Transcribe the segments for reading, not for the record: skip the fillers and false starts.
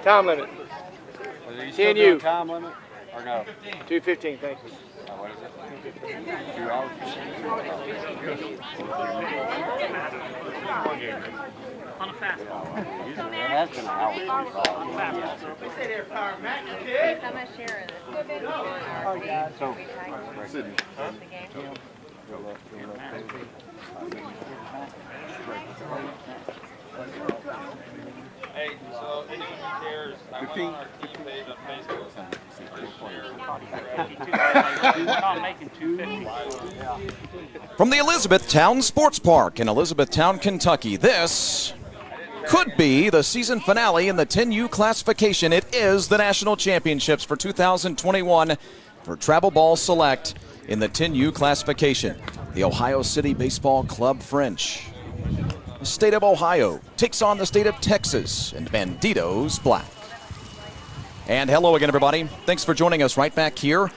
Time limit. 10U. Time limit or no? 2:15, thank you. What is it? 2 hours? On a fast one. It has been an hour. On a fast one. I'm going to share this. So, Hey, so anyone who cares, I went on our team page on Facebook. We're not making 250. From the Elizabethtown Sports Park in Elizabethtown, Kentucky, this could be the season finale in the 10U classification. It is the national championships for 2021 for Travel Ball Select in the 10U classification. The Ohio City Baseball Club French. The state of Ohio takes on the state of Texas in Bandidtos Black. And hello again, everybody. Thanks for joining us right back here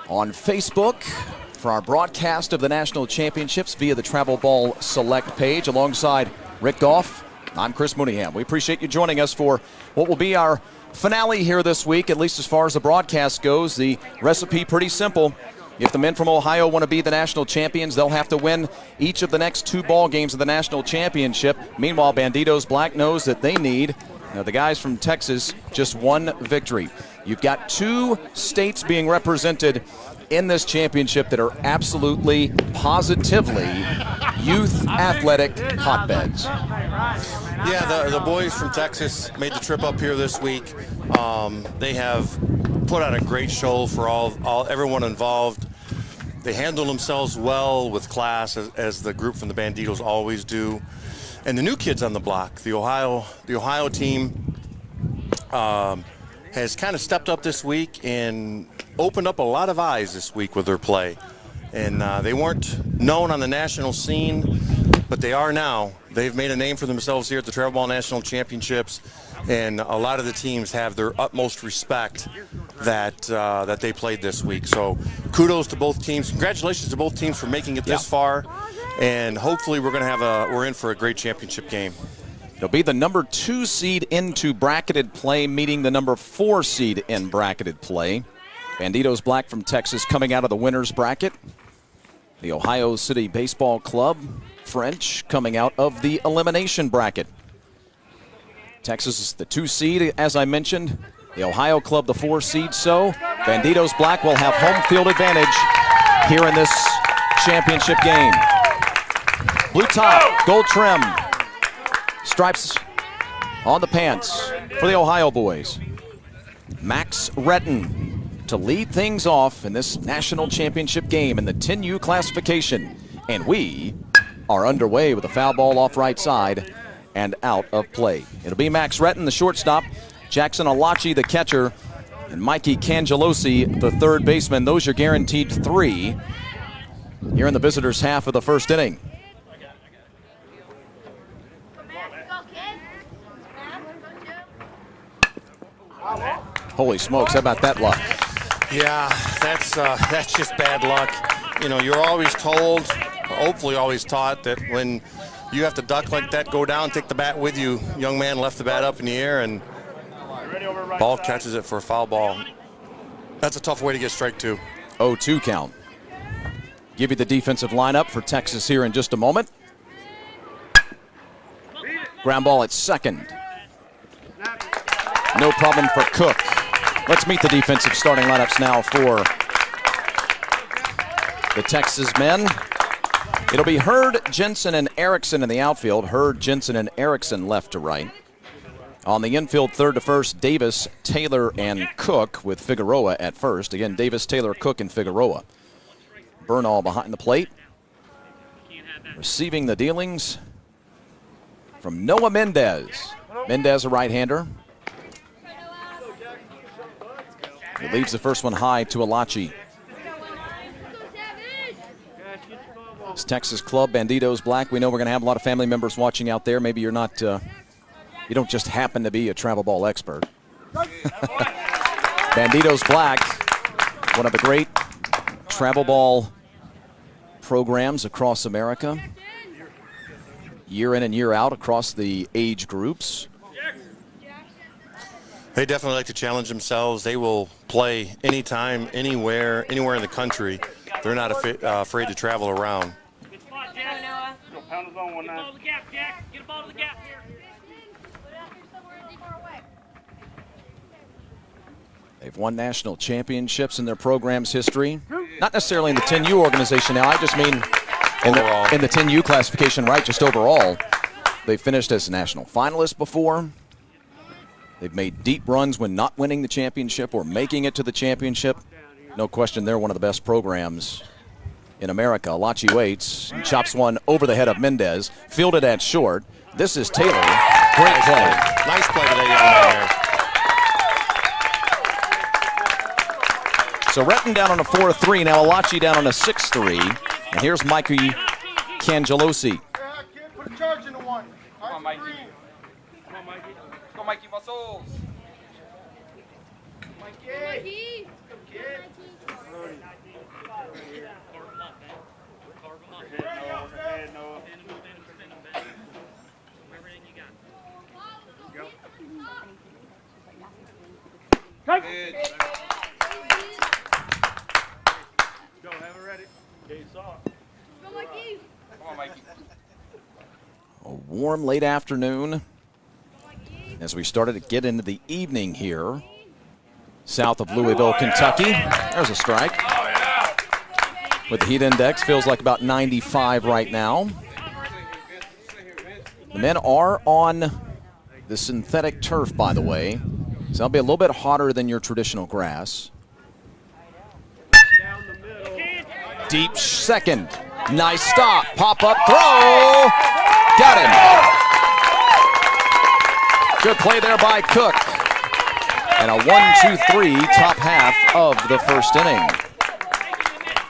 on Facebook for our broadcast of the national championships via the Travel Ball Select page. Alongside Rick Goff, I'm Chris Mooneyham. We appreciate you joining us for what will be our finale here this week, at least as far as the broadcast goes. The recipe pretty simple. If the men from Ohio want to be the national champions, they'll have to win each of the next 2 ball games of the national championship. Meanwhile, Bandidtos Black knows that they need, the guys from Texas, just 1 victory. You've got 2 states being represented in this championship that are absolutely, positively youth athletic hotbeds. Yeah, the boys from Texas made the trip up here this week. They have put on a great show for everyone involved. They handle themselves well with class, as the group from the Bandidtos always do. And the new kids on the block, the Ohio team, has kind of stepped up this week and opened up a lot of eyes this week with their play. And they weren't known on the national scene, but they are now. They've made a name for themselves here at the Travel Ball National Championships, and a lot of the teams have their utmost respect that they played this week. So kudos to both teams. Congratulations to both teams for making it this far, and hopefully we're in for a great championship game. It'll be the number 2 seed into bracketed play meeting the number 4 seed in bracketed play. Bandidtos Black from Texas coming out of the winner's bracket. The Ohio City Baseball Club French coming out of the elimination bracket. Texas is the 2 seed, as I mentioned. The Ohio Club, the 4 seed. So Bandidtos Black will have home field advantage here in this championship game. Blue top, gold trim, stripes on the pants for the Ohio boys. Max Retton to lead things off in this national championship game in the 10U classification. And we are underway with a foul ball off right side and out of play. It'll be Max Retton, the shortstop, Jackson Alachi, the catcher, and Mikey Cangelosi, the third baseman. Those are guaranteed 3 here in the visitors' half of the first inning. Holy smokes, how about that luck? Yeah, that's just bad luck. You're always told, hopefully always taught, that when you have to duck like that, go down, take the bat with you. Young man left the bat up in the air, and ball catches it for a foul ball. That's a tough way to get strike 2. 0-2 count. Give you the defensive lineup for Texas here in just a moment. Ground ball at second. No problem for Cook. Let's meet the defensive starting lineups now for the Texas men. It'll be Hurd, Jensen, and Erickson in the outfield. Hurd, Jensen, and Erickson left to right. On the infield, third to first, Davis, Taylor, and Cook with Figueroa at first. Again, Davis, Taylor, Cook, and Figueroa. Bernal behind the plate. Receiving the dealings from Noah Mendez. Mendez, a right-hander. He leaves the first one high to Alachi. It's Texas Club, Bandidtos Black. We know we're going to have a lot of family members watching out there. Maybe you're not, you don't just happen to be a travel ball expert. Bandidtos Black, one of the great travel ball programs across America. Year in and year out across the age groups. They definitely like to challenge themselves. They will play anytime, anywhere in the country. They're not afraid to travel around. Good spot, Jack. Go pound his own one Get a now. ball to the gap, Jack. Get a ball to the gap here. They've won national championships in their program's history. Not necessarily in the 10U organization now. I just mean in the 10U classification, right, just overall. They finished as national finalists before. They've made deep runs when not winning the championship or making it to the championship. No question they're one of the best programs in America. Alachi waits and chops one over the head of Mendez. Fielded at short. This is Taylor. Great play. Nice play to that young man there. So Retton down on a 4-3. Now Alachi down on a 6-3. And here's Mikey Cangelosi. Yeah, kid, put a charge in the one. Come on, Mikey. Come on, Mikey. Go, Mikey Muscles. Mikey. Come, kid. Carve them up, man. Carve them up. Head, no. Spin them, Ben. Everything you got. Good. Go, have it ready. Okay, saw. Come on, Mikey. A warm late afternoon as we started to get into the evening here south of Louisville, Kentucky. There's a strike. With the heat index, feels like about 95 right now. The men are on the synthetic turf, by the way, so that'll be a little bit hotter than your traditional grass. Deep second. Nice stop. Pop up throw. Got him. Good play there by Cook. And a 1-2-3 top half of the first inning.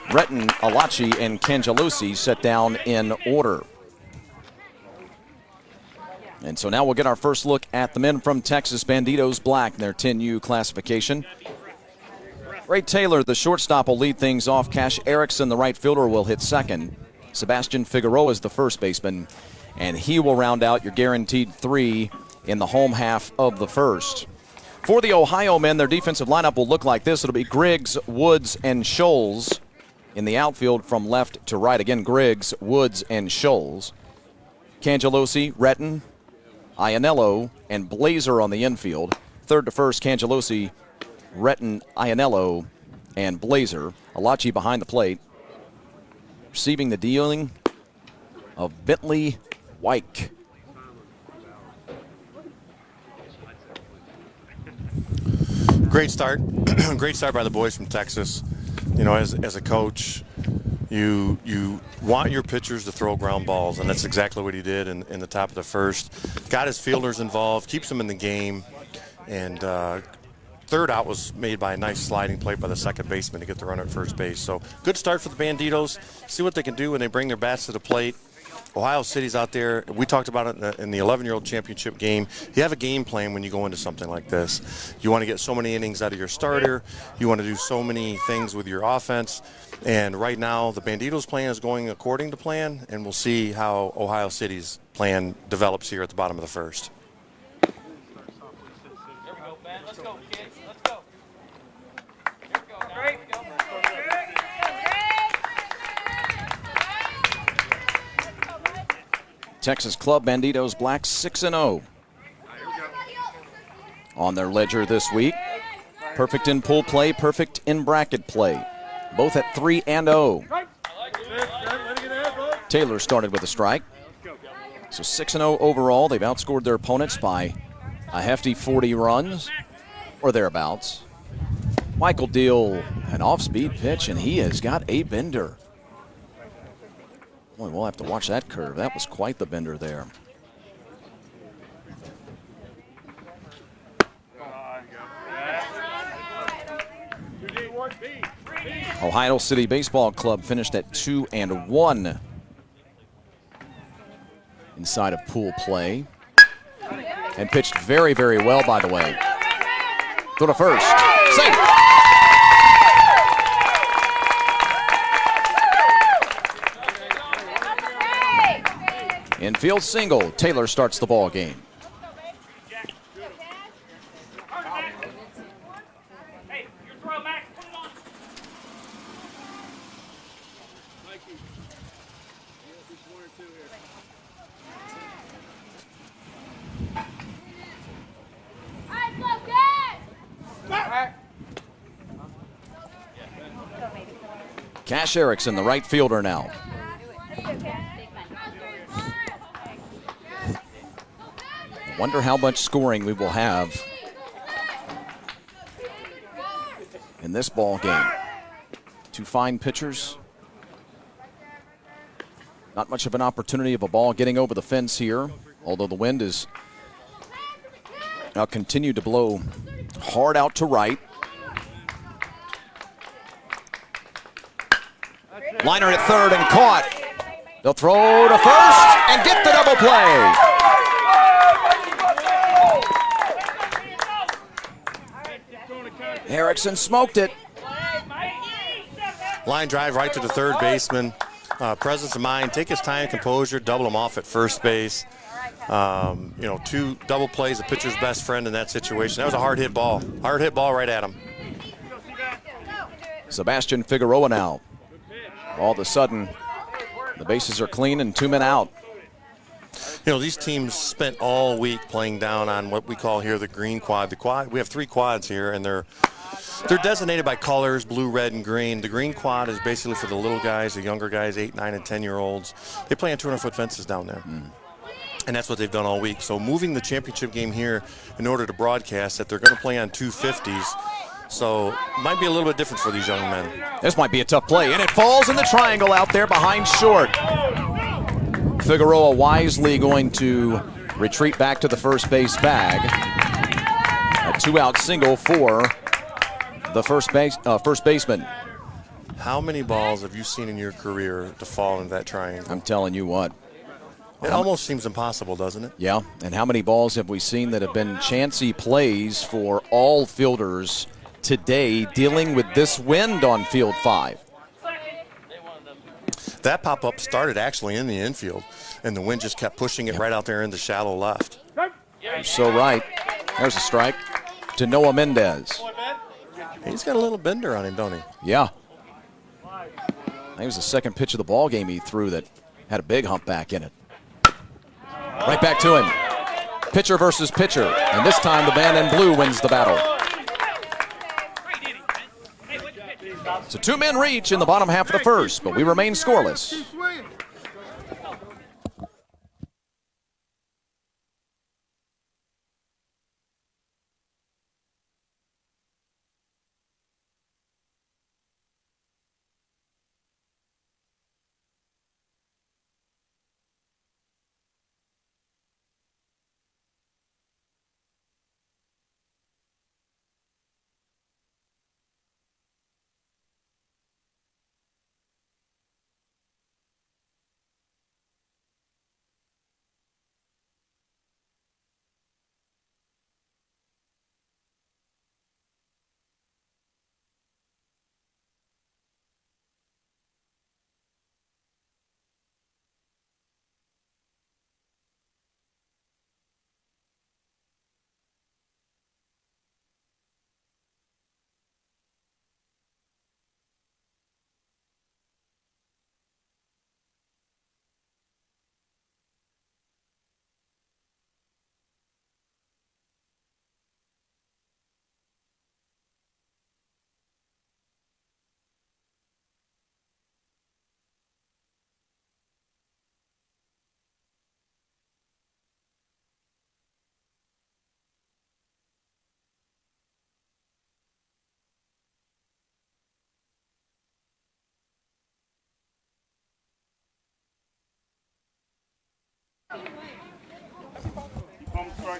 Retton, Alachi, and Cangelosi set down in order. And so now we'll get our first look at the men from Texas, Bandidtos Black, in their 10U classification. Ray Taylor, the shortstop, will lead things off. Cash Erickson, the right fielder, will hit second. Sebastian Figueroa is the first baseman, and he will round out your guaranteed 3 in the home half of the first. For the Ohio men, their defensive lineup will look like this. It'll be Griggs, Woods, and Scholes in the outfield from left to right. Again, Griggs, Woods, and Scholes. Cangelosi, Retton, Iannello, and Blazer on the infield. Third to first, Cangelosi, Retton, Iannello, and Blazer. Alachi behind the plate. Receiving the dealing of Bentley Wyke. Great start. Great start by the boys from Texas. You know, as a coach, you want your pitchers to throw ground balls, and that's exactly what he did in the top of the first. Got his fielders involved, keeps them in the game, and third out was made by a nice sliding play by the second baseman to get the runner at first base. So good start for the Bandidtos. See what they can do when they bring their bats to the plate. Ohio City's out there. We talked about it in the 11-year-old championship game. You have a game plan when you go into something like this. You want to get so many innings out of your starter. You want to do so many things with your offense. And right now, the Bandidtos' plan is going according to plan, and we'll see how Ohio City's plan develops here at the bottom of the first. There we go, Ben. Let's go, kids. Let's go. Here we go. Great. Texas Club Bandidtos Black 6-0 on their ledger this week. Perfect in pool play, perfect in bracket play. Both at 3-0. Taylor started with a strike. So 6-0 overall. They've outscored their opponents by a hefty 40 runs or thereabouts. Michael deal an off-speed pitch, and he has got a bender. Boy, we'll have to watch that curve. That was quite the bender there. Ohio City Baseball Club finished at 2-1 inside of pool play. And pitched very, very well, by the way. Go to first. Safe. Infield single. Taylor starts the ball game. Cash Erickson, the right fielder now. Wonder how much scoring we will have in this ball game. Two fine pitchers. Not much of an opportunity of a ball getting over the fence here, although the wind is now continued to blow hard out to right. Liner at third and caught. They'll throw to first and get the double play. Erickson smoked it. Line drive right to the third baseman. Presence of mind, take his time, composure, double him off at first base. Two double plays, the pitcher's best friend in that situation. That was a hard hit ball. Hard hit ball right at him. Sebastian Figueroa now. All of a sudden, the bases are clean and 2 men out. These teams spent all week playing down on what we call here the green quad. We have 3 quads here, and they're designated by colors, blue, red, and green. The green quad is basically for the little guys, the younger guys, 8, 9, and 10-year-olds. They play on 200-foot fences down there. And that's what they've done all week. So moving the championship game here in order to broadcast that they're going to play on 250s. So it might be a little bit different for these young men. This might be a tough play, and it falls in the triangle out there behind short. Figueroa wisely going to retreat back to the first base bag. A 2-out single for the first baseman. How many balls have you seen in your career to fall in that triangle? I'm telling you what. It almost seems impossible, doesn't it? Yeah, and how many balls have we seen that have been chancy plays for all fielders today dealing with this wind on field 5? That pop-up started actually in the infield, and the wind just kept pushing it right out there into shallow left. You're so right. There's a strike to Noah Mendez. He's got a little bender on him, don't he? Yeah. That was the second pitch of the ball game he threw that had a big hump back in it. Right back to him. Pitcher versus pitcher, and this time the man in blue wins the battle. It's a 2-man reach in the bottom half of the first, but we remain scoreless.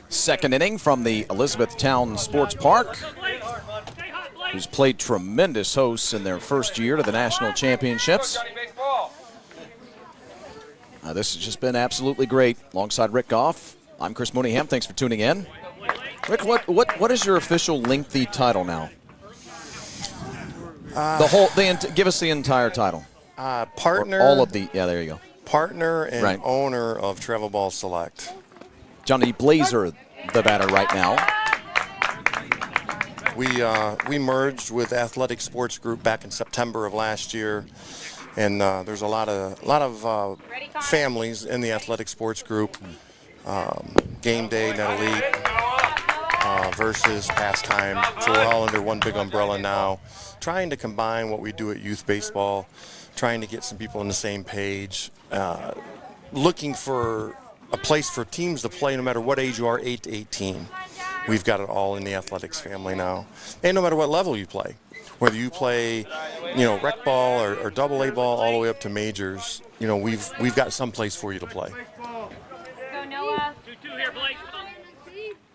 Second inning from the Elizabethtown Sports Park, who's played tremendous hosts in their first year to the national championships. This has just been absolutely great. Alongside Rick Goff, I'm Chris Mooneyham. Thanks for tuning in. Rick, what is your official lengthy title now? Give us the entire title. Partner. Or all of the, yeah, there you go. Partner and owner of Travel Ball Select. Johnny Blazer, the batter right now. We merged with Athletic Sports Group back in September of last year, and there's a lot of families in the Athletic Sports Group. Game Day, Net Elite, versus pastime. So we're all under one big umbrella now, trying to combine what we do at youth baseball, trying to get some people on the same page, looking for a place for teams to play no matter what age you are, 8 to 18. We've got it all in the athletics family now. And no matter what level you play, whether you play, rec ball or double A ball all the way up to majors, we've got some place for you to play. Go Noah. 2-2 here, Blake.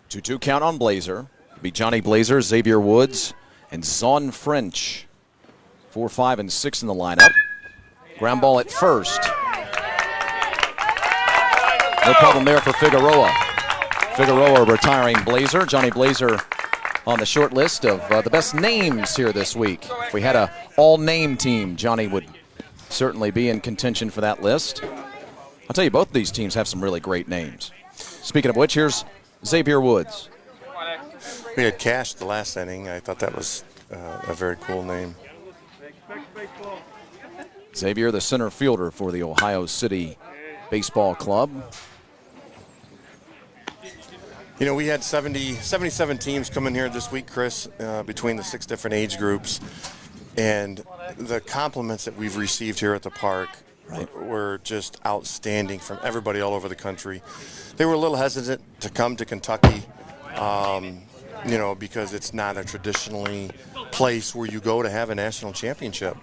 2-2 count on Blazer. Be Johnny Blazer, Xavier Woods, and Zon French. 4, 5, and 6 in the lineup. Ground ball at first. No problem there for Figueroa. Figueroa retiring Blazer. Johnny Blazer on the short list of the best names here this week. If we had a all-name team, Johnny would certainly be in contention for that list. I'll tell you, both of these teams have some really great names. Speaking of which, here's Xavier Woods. We had Cash the last inning. I thought that was a very cool name. Xavier, the center fielder for the Ohio City Baseball Club. We had 77 teams come in here this week, Chris, between the 6 different age groups. And the compliments that we've received here at the park were just outstanding from everybody all over the country. They were a little hesitant to come to Kentucky, because it's not a traditionally place where you go to have a national championship.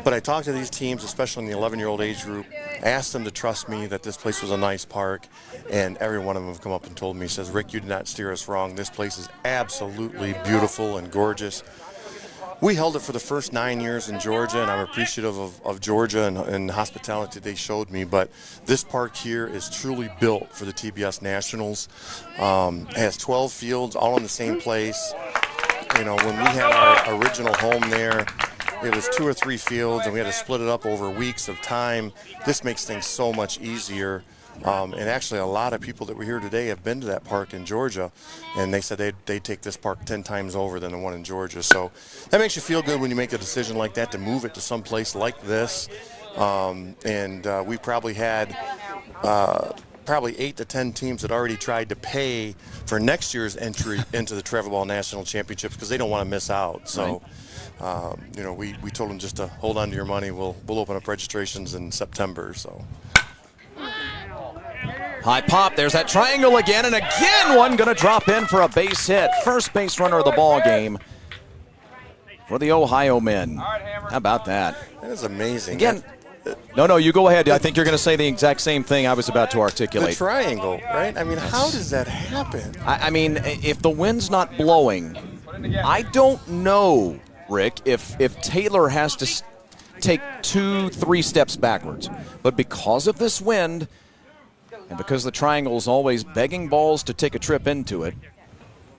But I talked to these teams, especially in the 11-year-old age group, asked them to trust me that this place was a nice park, and every one of them have come up and told me, says, Rick, you did not steer us wrong. This place is absolutely beautiful and gorgeous. We held it for the first 9 years in Georgia, and I'm appreciative of Georgia and the hospitality they showed me. But this park here is truly built for the TBS Nationals. It has 12 fields, all in the same place. When we had our original home there, it was 2 or 3 fields, and we had to split it up over weeks of time. This makes things so much easier. And actually, a lot of people that were here today have been to that park in Georgia, and they said they'd take this park 10 times over than the one in Georgia. So that makes you feel good when you make a decision like that to move it to some place like this. We probably had 8 to 10 teams that already tried to pay for next year's entry into the Travel Ball National Championships because they don't want to miss out. So, we told them just to hold on to your money. We'll open up registrations in September. So. High pop, there's that triangle again, and again one going to drop in for a base hit. First base runner of the ball game for the Ohio men. How about that? That is amazing. Again, no, you go ahead. I think you're going to say the exact same thing I was about to articulate. The triangle, right? I mean, how does that happen? I mean, if the wind's not blowing, I don't know, Rick, if Taylor has to take 2-3 steps backwards. But because of this wind, and because the triangle's always begging balls to take a trip into it,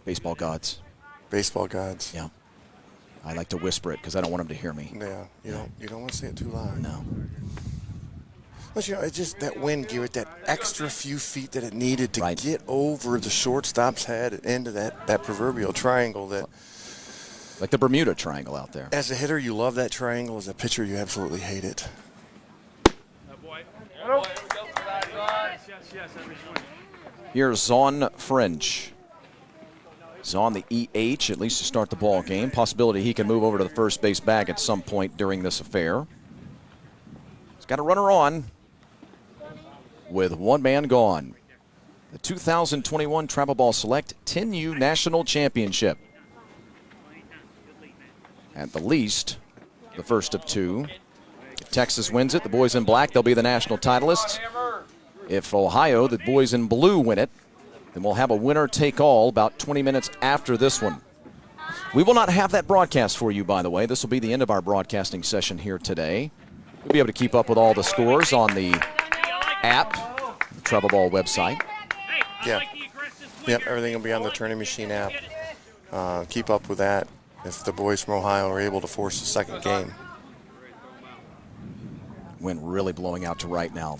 baseball gods. Baseball gods. Yeah. I like to whisper it because I don't want them to hear me. Yeah, you don't want to say it too loud. No. But it's just that wind gave it that extra few feet that it needed to get over the shortstop's head and into that proverbial triangle that. Like the Bermuda Triangle out there. As a hitter, you love that triangle. As a pitcher, you absolutely hate it. Here's Zon French. Zon the EH, at least to start the ball game. Possibility he can move over to the first base bag at some point during this affair. He's got a runner on with one man gone. The 2021 Travel Ball Select 10U National Championship. At the least, the first of 2. If Texas wins it, the boys in black, they'll be the national titleists. If Ohio, the boys in blue, win it, then we'll have a winner-take-all about 20 minutes after this one. We will not have that broadcast for you, by the way. This will be the end of our broadcasting session here today. You'll be able to keep up with all the scores on the app, the Travel Ball website. Yeah. Yep, everything will be on the Turning Machine app. Keep up with that if the boys from Ohio are able to force a second game. Wind really blowing out to right now.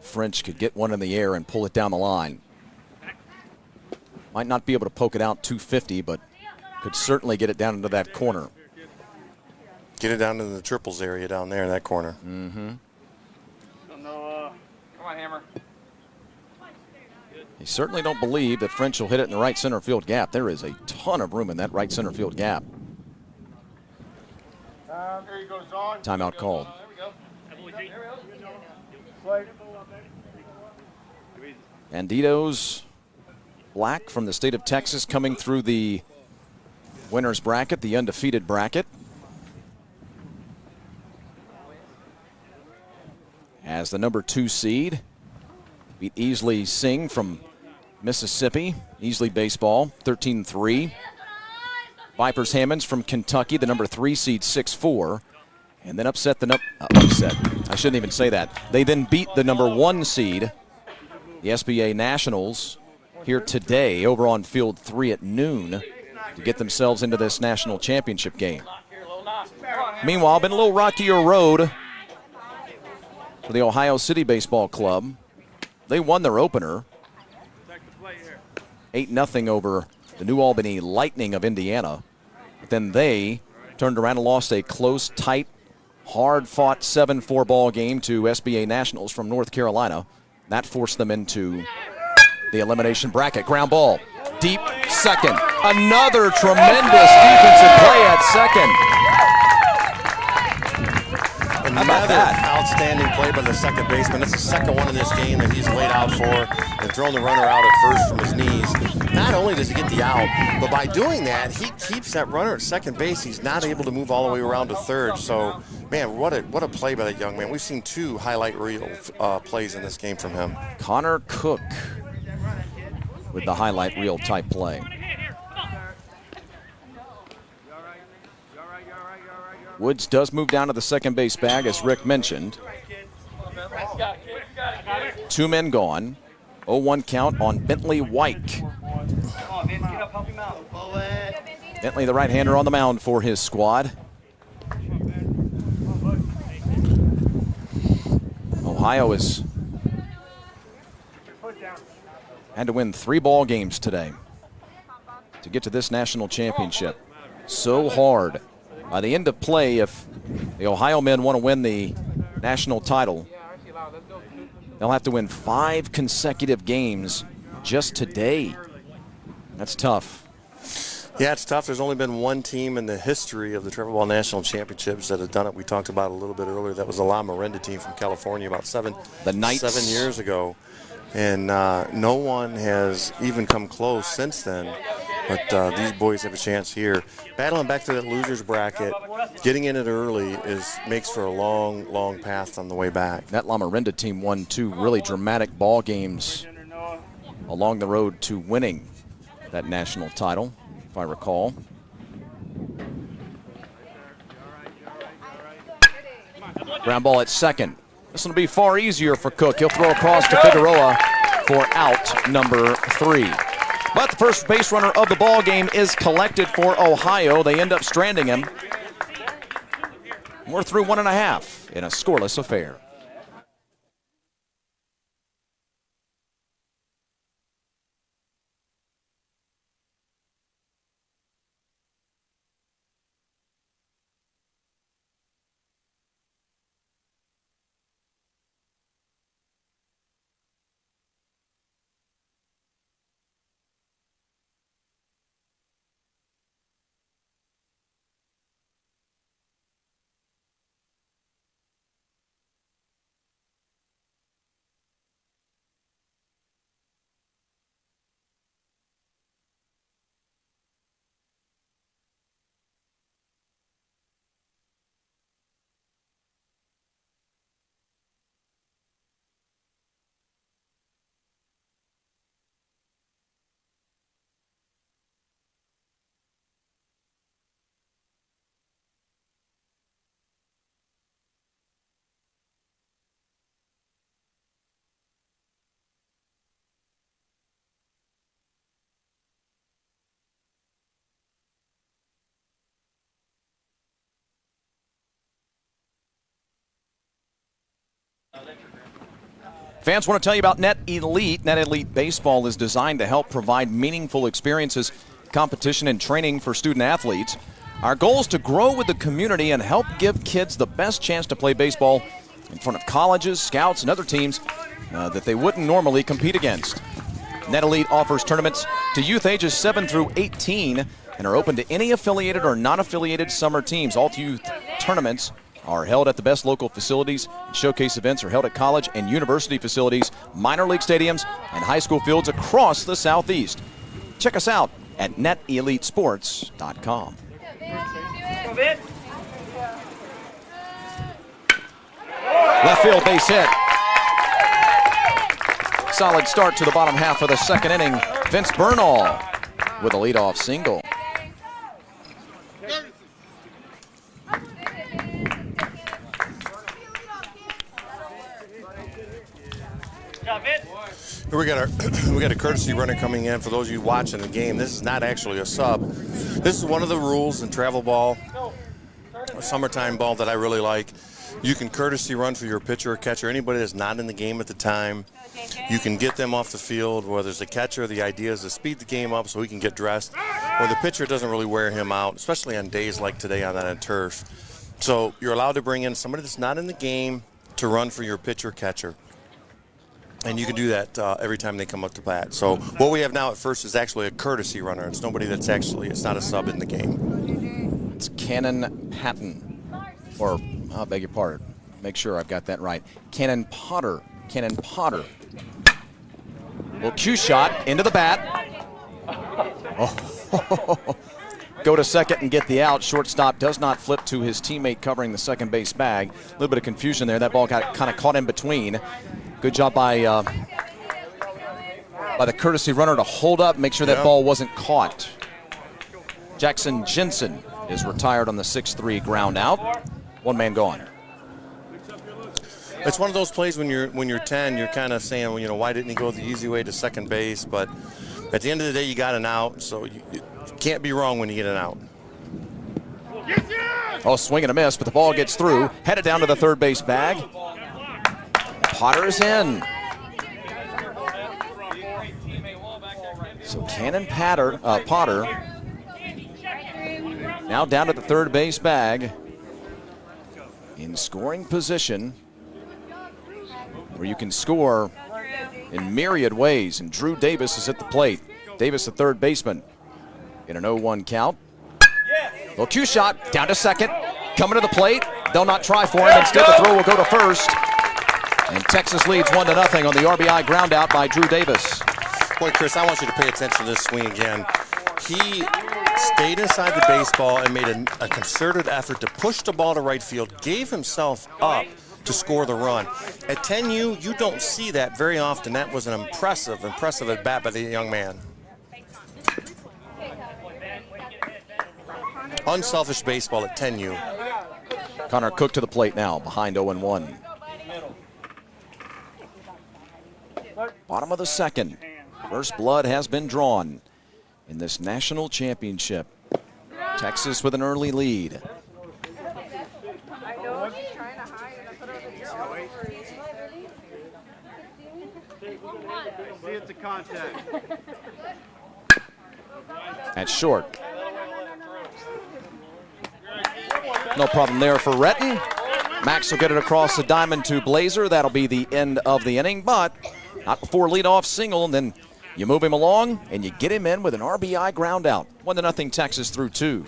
French could get one in the air and pull it down the line. Might not be able to poke it out 250, but could certainly get it down into that corner. Get it down into the triples area down there in that corner. Mm-hmm. Come on, Hammer. They certainly don't believe that French will hit it in the right center field gap. There is a ton of room in that right center field gap. Timeout called. Bandidtos, black from the state of Texas, coming through the winner's bracket, the undefeated bracket. As the number 2 seed, beat Easley Singh from Mississippi. Easley baseball, 13-3. Vipers Hammonds from Kentucky, the number 3 seed, 6-4. And then upset I shouldn't even say that. They then beat the number 1 seed, the SBA Nationals, here today over on field 3 at noon to get themselves into this national championship game. Meanwhile, been a little rockier road for the Ohio City Baseball Club. They won their opener, 8-0 over the New Albany Lightning of Indiana. But then they turned around and lost a close, tight, hard-fought 7-4 ball game to SBA Nationals from North Carolina. That forced them into the elimination bracket. Ground ball, deep second. Another tremendous defensive play at second. Another outstanding play by the second baseman. It's the second one in this game that he's laid out for and thrown the runner out at first from his knees. Not only does he get the out, but by doing that, he keeps that runner at second base. He's not able to move all the way around to third. So, man, what a play by that young man. We've seen 2 highlight reel plays in this game from him. Connor Cook with the highlight reel type play. Woods does move down to the second base bag, as Rick mentioned. 2 men gone. 0-1 count on Bentley White. Bentley, the right-hander, on the mound for his squad. Ohio has had to win 3 ball games today to get to this national championship. So hard. By the end of play, if the Ohio men want to win the national title, they'll have to win 5 consecutive games just today. That's tough. Yeah, it's tough. There's only been 1 team in the history of the Travel Ball National Championships that have done it. We talked about it a little bit earlier. That was the La Miranda team from California about 7 years ago. And no one has even come close since then. But these boys have a chance here. Battling back to that loser's bracket, getting in it early makes for a long, long path on the way back. That La Miranda team won 2 really dramatic ball games along the road to winning that national title, if I recall. Ground ball at second. This will be far easier for Cook. He'll throw across to Figueroa for out number 3. But the first base runner of the ball game is collected for Ohio. They end up stranding him. We're through 1.5 in a scoreless affair. Fans want to tell you about Net Elite. Net Elite Baseball is designed to help provide meaningful experiences, competition, and training for student athletes. Our goal is to grow with the community and help give kids the best chance to play baseball in front of colleges, scouts, and other teams that they wouldn't normally compete against. Net Elite offers tournaments to youth ages 7 through 18 and are open to any affiliated or non-affiliated summer teams. All youth tournaments are held at the best local facilities. Showcase events are held at college and university facilities, minor league stadiums, and high school fields across the Southeast. Check us out at netelitesports.com. Left field base hit. Solid start to the bottom half of the second inning. Vince Bernal with a leadoff single. We got a courtesy runner coming in. For those of you watching the game, this is not actually a sub. This is one of the rules in travel ball, a summertime ball that I really like. You can courtesy run for your pitcher or catcher, anybody that's not in the game at the time. You can get them off the field, whether it's a catcher. The idea is to speed the game up so he can get dressed, or the pitcher doesn't really wear him out, especially on days like today on that turf. So you're allowed to bring in somebody that's not in the game to run for your pitcher catcher. And you can do that every time they come up to bat. So what we have now at first is actually a courtesy runner. It's nobody that's actually, it's not a sub in the game. It's Cannon Patton, or I beg your pardon. Make sure I've got that right. Cannon Potter. Cannon Potter. Little cue shot into the bat. Oh. Go to second and get the out. Shortstop does not flip to his teammate covering the second base bag. A little bit of confusion there. That ball got kind of caught in between. Good job by the courtesy runner to hold up, make sure that ball wasn't caught. Jackson Jensen is retired on the 6-3 ground out. One man gone. It's one of those plays when you're 10, you're kind of saying, well, you know, why didn't he go the easy way to second base? But at the end of the day, you got an out, so you can't be wrong when you get an out. Oh, swing and a miss, but the ball gets through. Headed down to the third base bag. Potter is in. So Cannon Potter now down to the third base bag in scoring position, where you can score in myriad ways. And Drew Davis is at the plate. Davis, the third baseman, in an 0-1 count. Little cue shot down to second. Coming to the plate. They'll not try for him. Instead, the throw will go to first. And Texas leads 1-0 on the RBI ground out by Drew Davis. Boy, Chris, I want you to pay attention to this swing again. He stayed inside the baseball and made a concerted effort to push the ball to right field, gave himself up to score the run. At 10U, you don't see that very often. That was an impressive at bat by the young man. Unselfish baseball at 10U. Connor Cook to the plate now, behind 0-1. Bottom of the second. First blood has been drawn in this national championship. Texas with an early lead. See, it's a contact. At short. No problem there for Retton. Max will get it across the diamond to Blazer. That'll be the end of the inning, but not before leadoff single, and then you move him along and you get him in with an RBI ground out. 1-0 Texas through 2.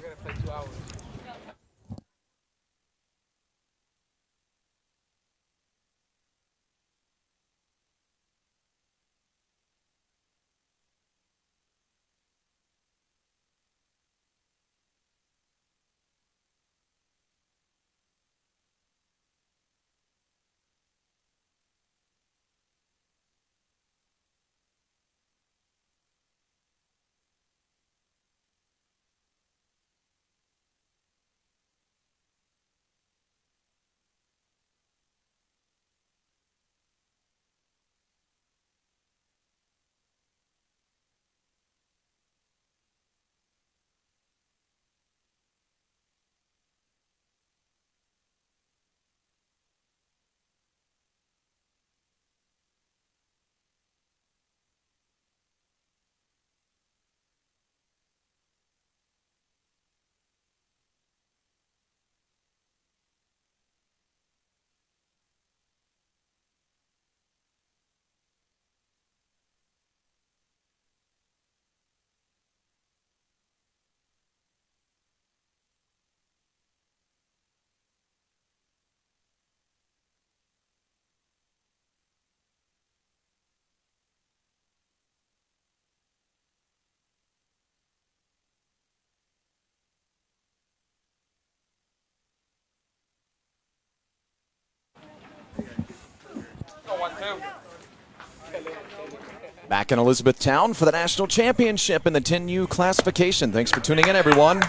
Back in Elizabethtown for the national championship in the 10U classification. Thanks for tuning in, everyone.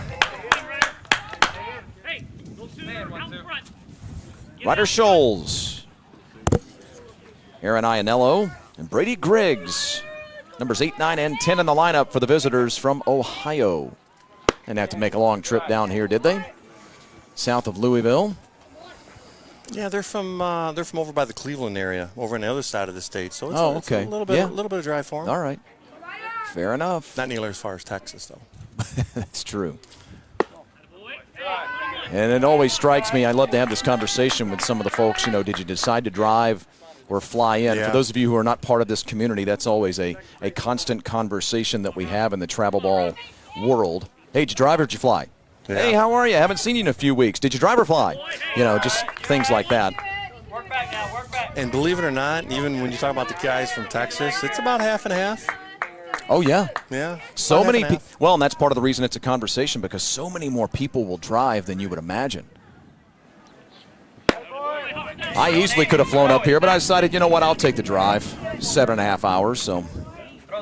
Ryder Scholes, Aaron Ianello, and Brady Griggs. Numbers 8, 9, and 10 in the lineup for the visitors from Ohio. Didn't have to make a long trip down here, did they? South of Louisville. Yeah, they're from over by the Cleveland area, over on the other side of the state. So it's, okay. It's a little bit of drive for them. All right. Fair enough. Not nearly as far as Texas, though. That's true. And it always strikes me, I love to have this conversation with some of the folks, did you decide to drive or fly in? Yeah. For those of you who are not part of this community, that's always a constant conversation that we have in the travel ball world. Hey, did you drive or did you fly? Yeah. Hey, how are you? I haven't seen you in a few weeks. Did you drive or fly? Just things like that. Work back now, work back. And believe it or not, even when you talk about the guys from Texas, it's about half and half. Oh, yeah. Yeah. So many people. Well, and that's part of the reason it's a conversation, because so many more people will drive than you would imagine. I easily could have flown up here, but I decided, you know what, I'll take the drive. 7.5 hours, so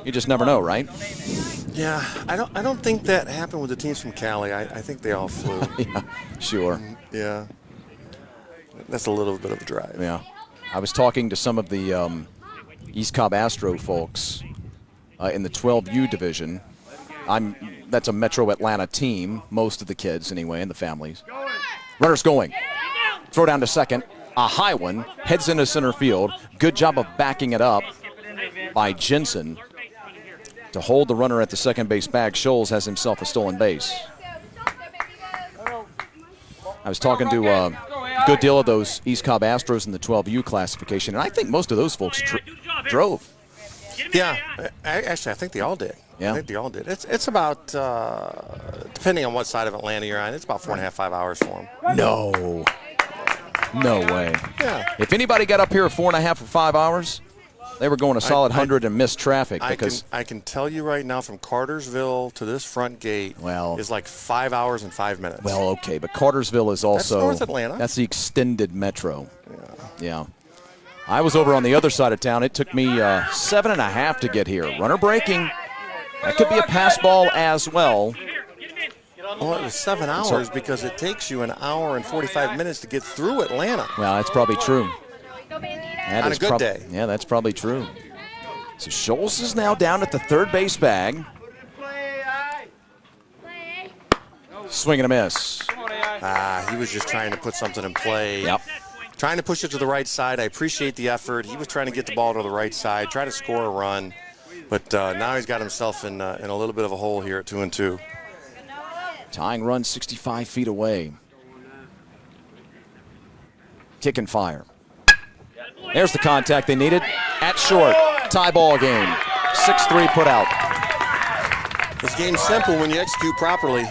you just never know, right? Yeah, I don't think that happened with the teams from Cali. I think they all flew. Yeah, sure. Yeah. That's a little bit of a drive. Yeah. I was talking to some of the East Cobb Astro folks in the 12U division. That's a Metro Atlanta team, most of the kids anyway, and the families. Runner's going. Throw down to second. A high one. Heads into center field. Good job of backing it up by Jensen to hold the runner at the second base bag. Scholes has himself a stolen base. I was talking to a good deal of those East Cobb Astros in the 12U classification, and I think most of those folks drove. Yeah, actually, I think they all did. Yeah. I think they all did. It's about, depending on what side of Atlanta you're on, it's about 4.5, 5 hours for them. No. No way. Yeah. If anybody got up here at 4.5 or 5 hours, they were going a solid 100 and missed traffic. Because I can tell you right now, from Cartersville to this front gate is like 5 hours and 5 minutes. Well, okay, but Cartersville is also That's North Atlanta. That's the extended metro. Yeah. I was over on the other side of town. It took me 7.5 to get here. Runner breaking. That could be a pass ball as well. Well, it was 7 hours because it takes you an hour and 45 minutes to get through Atlanta. Well, that's probably true. On a good day. Yeah, that's probably true. So Scholes is now down at the third base bag. Swing and a miss. He was just trying to put something in play. Yep. Trying to push it to the right side. I appreciate the effort. He was trying to get the ball to the right side, try to score a run. But now he's got himself in a little bit of a hole here at 2-2. Tying run 65 feet away. Kick and fire. There's the contact they needed. At short. Tie ball game. 6-3 put out. This game's simple when you execute properly.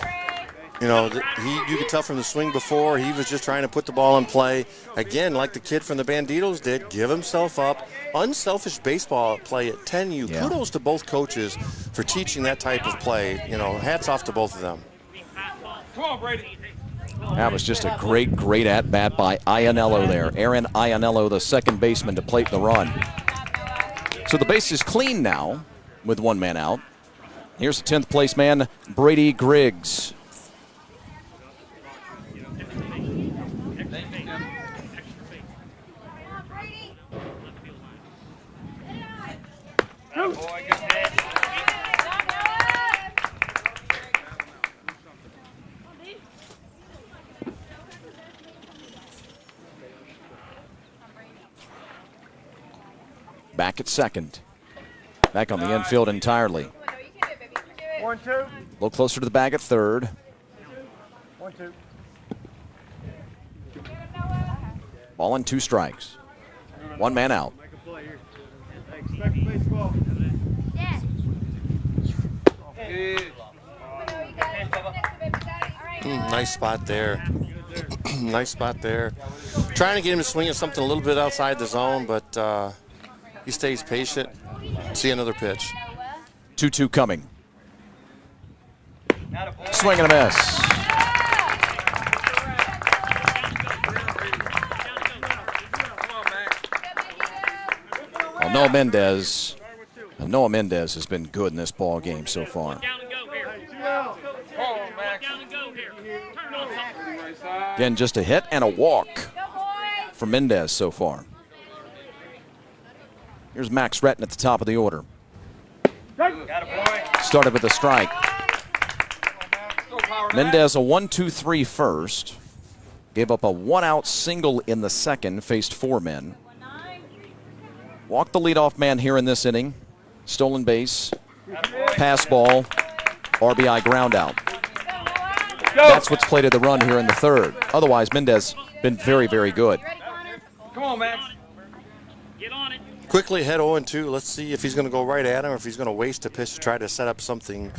You could tell from the swing before, he was just trying to put the ball in play. Again, like the kid from the Bandidtos did, give himself up. Unselfish baseball play at 10U. Yeah. Kudos to both coaches for teaching that type of play. Hats off to both of them. Come on, Brady. That was just a great at-bat by Ianello there. Aaron Ianello, the second baseman, to plate the run. So the base is clean now with one man out. Here's the 10th place man, Brady Griggs. Back at second. Back on the infield entirely. 1-2. A little closer to the bag at third. 1-2. Ball and 2 strikes. One man out. Make a play here. Expect the baseball. Nice spot there. Nice spot there. Trying to get him to swing at something a little bit outside the zone, but he stays patient. See another pitch. 2-2 coming. Swing and a miss. Noah Mendez has been good in this ball game so far. Down and go here. Down and go here. Turn on something. Again, just a hit and a walk for Mendez so far. Here's Max Retton at the top of the order. Started with a strike. Mendez a 1-2-3 first. Gave up a one-out single in the second, faced 4 men. Walked the leadoff man here in this inning. Stolen base, pass ball, RBI ground out. That's what's plated the run here in the third. Otherwise, Mendez been very, very good. Come on, Max. Get on it. Quickly ahead 0-2. Let's see if he's going to go right at him or if he's going to waste a pitch to try to set up something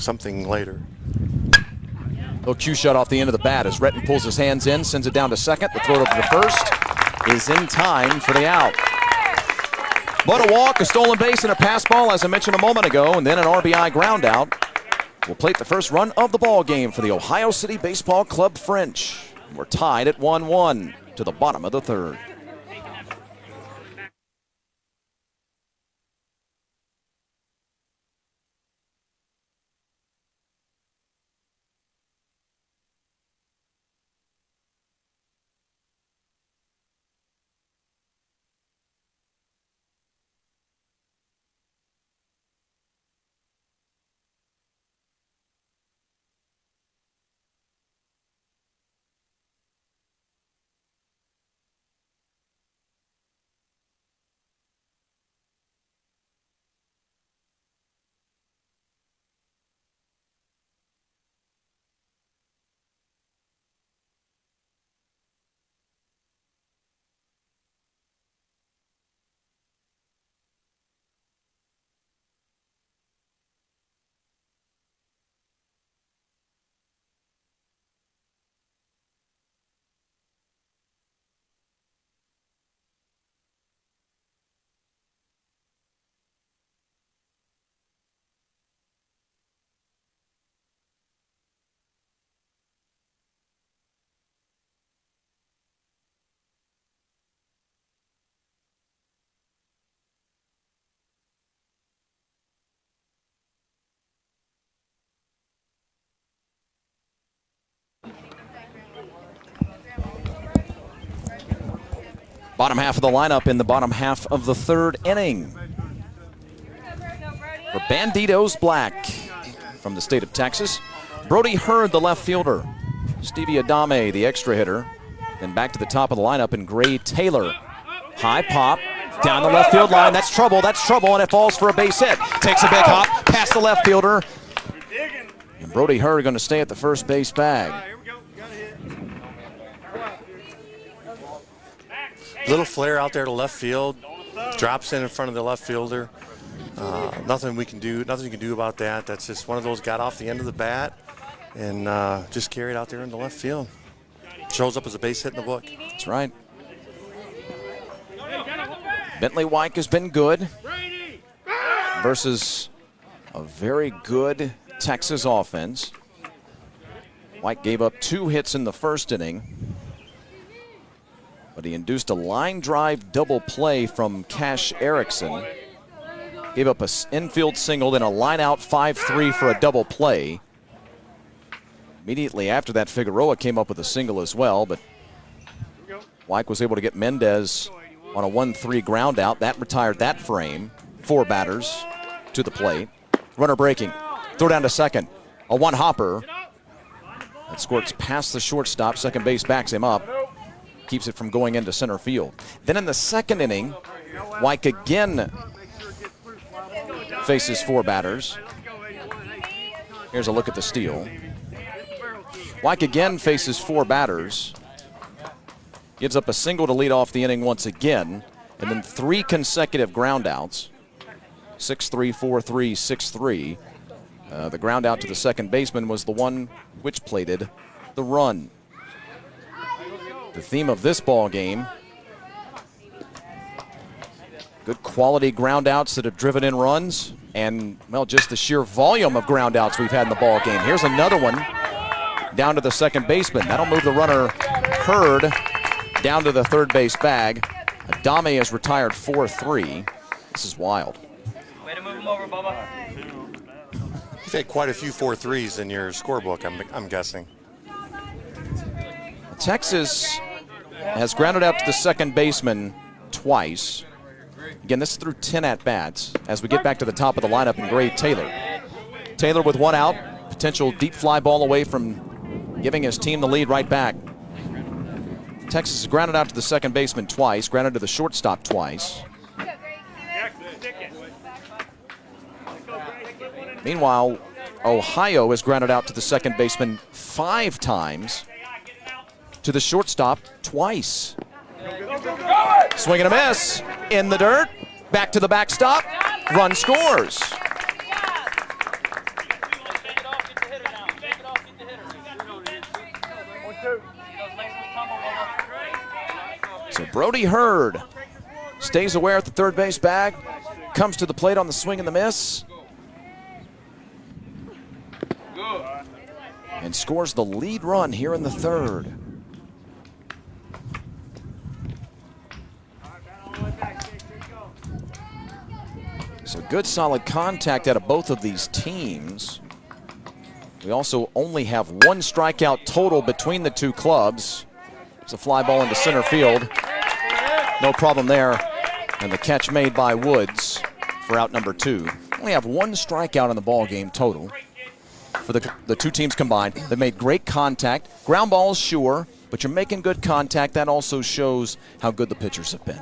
later. Little cue shot off the end of the bat as Retton pulls his hands in, sends it down to second. The throw over to first is in time for the out. But a walk, a stolen base, and a pass ball, as I mentioned a moment ago, and then an RBI ground out will plate the first run of the ball game for the Ohio City Baseball Club French. We're tied at 1-1 to the bottom of the third. Bottom half of the lineup in the bottom half of the third inning. For Bandidtos Black from the state of Texas, Brody Hurd, the left fielder. Stevie Adame, the extra hitter. Then back to the top of the lineup in Gray Taylor. High pop, down the left field line. That's trouble, and it falls for a base hit. Takes a big hop, past the left fielder. And Brody Hurd going to stay at the first base bag. Little flare out there to left field, drops in front of the left fielder. Nothing you can do about that. That's just one of those got off the end of the bat and just carried out there in the left field. Shows up as a base hit in the book. That's right. Bentley White has been good versus a very good Texas offense. White gave up 2 hits in the first inning, but he induced a line drive double play from Cash Erickson. Gave up an infield single, then a line out 5-3 for a double play. Immediately after that, Figueroa came up with a single as well, but White was able to get Mendez on a 1-3 ground out. That retired that frame. 4 batters to the plate. Runner breaking. Throw down to second. A one-hopper. That squirts past the shortstop. Second base backs him up. Keeps it from going into center field. Then in the second inning, White again faces 4 batters. Here's a look at the steal. White again faces 4 batters. Gives up a single to lead off the inning once again, and then 3 consecutive ground outs. 6-3, 4-3, 6-3. The ground out to the second baseman was the one which plated the run. The theme of this ball game, good quality ground outs that have driven in runs, and, well, just the sheer volume of ground outs we've had in the ball game. Here's another one down to the second baseman. That'll move the runner Hurd down to the third base bag. Adame has retired 4-3. This is wild. Way to move him over, Bubba. You've had quite a few 4-3s in your scorebook, I'm guessing. Texas has grounded out to the second baseman twice. Again, this is through 10 at-bats as we get back to the top of the lineup and grade Taylor. Taylor with one out, potential deep fly ball away from giving his team the lead right back. Texas has grounded out to the second baseman twice, grounded to the shortstop twice. Meanwhile, Ohio has grounded out to the second baseman 5 times, to the shortstop twice. Swing and a miss, in the dirt, back to the backstop, run scores. So Brody Hurd stays aware at the third base bag, comes to the plate on the swing and the miss, and scores the lead run here in the third. So good solid contact out of both of these teams. We also only have 1 strikeout total between the two clubs. It's a fly ball into center field. No problem there. And the catch made by Woods for out number 2. Only have 1 strikeout in the ball game total for the two teams combined. They made great contact. Ground balls, sure, but you're making good contact. That also shows how good the pitchers have been.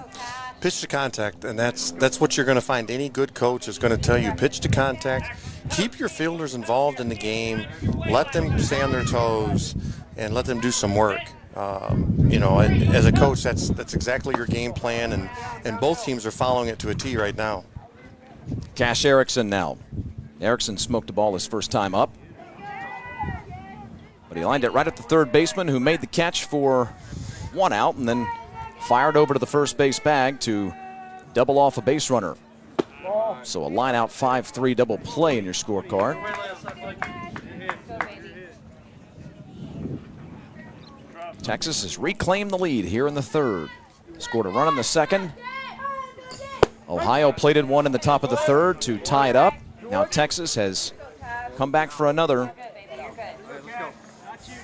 Pitch to contact, and that's what you're going to find. Any good coach is going to tell you, pitch to contact. Keep your fielders involved in the game. Let them stay on their toes, and let them do some work. You know, as a coach, that's exactly your game plan, and both teams are following it to a T right now. Cash Erickson now. Erickson smoked the ball his first time up, but he lined it right at the third baseman, who made the catch for 1 out, and then fired over to the first base bag to double off a base runner. So a line out 5-3 double play in your scorecard. Texas has reclaimed the lead here in the third. Scored a run in the second. Ohio plated one in the top of the third to tie it up. Now Texas has come back for another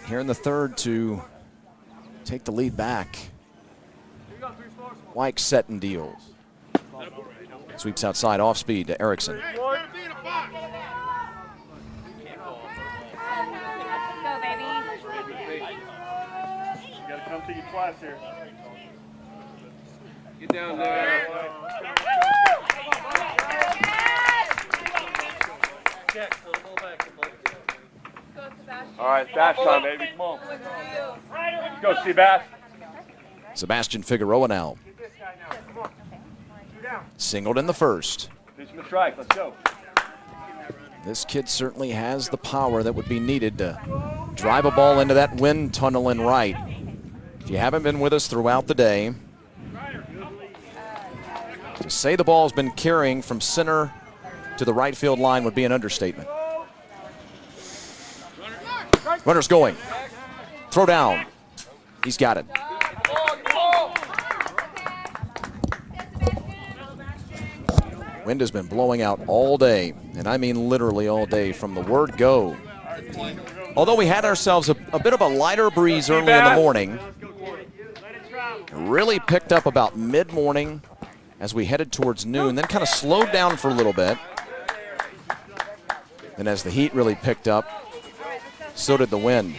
here in the third to take the lead back. White set and deals. Sweeps outside off speed to Erickson. Go, baby. You gotta come to your class here. Get down there. All right, dash time, baby. Come on. Go, Seabass. Sebastian Figueroa now. Singled in the first. Pitch him a strike. Let's go. This kid certainly has the power that would be needed to drive a ball into that wind tunnel in right. If you haven't been with us throughout the day, to say the ball's been carrying from center to the right field line would be an understatement. Runner's going. Throw down. He's got it. Wind has been blowing out all day, and I mean literally all day from the word go. Although we had ourselves a bit of a lighter breeze early in the morning, it really picked up about mid-morning as we headed towards noon, then kind of slowed down for a little bit. And as the heat really picked up, so did the wind.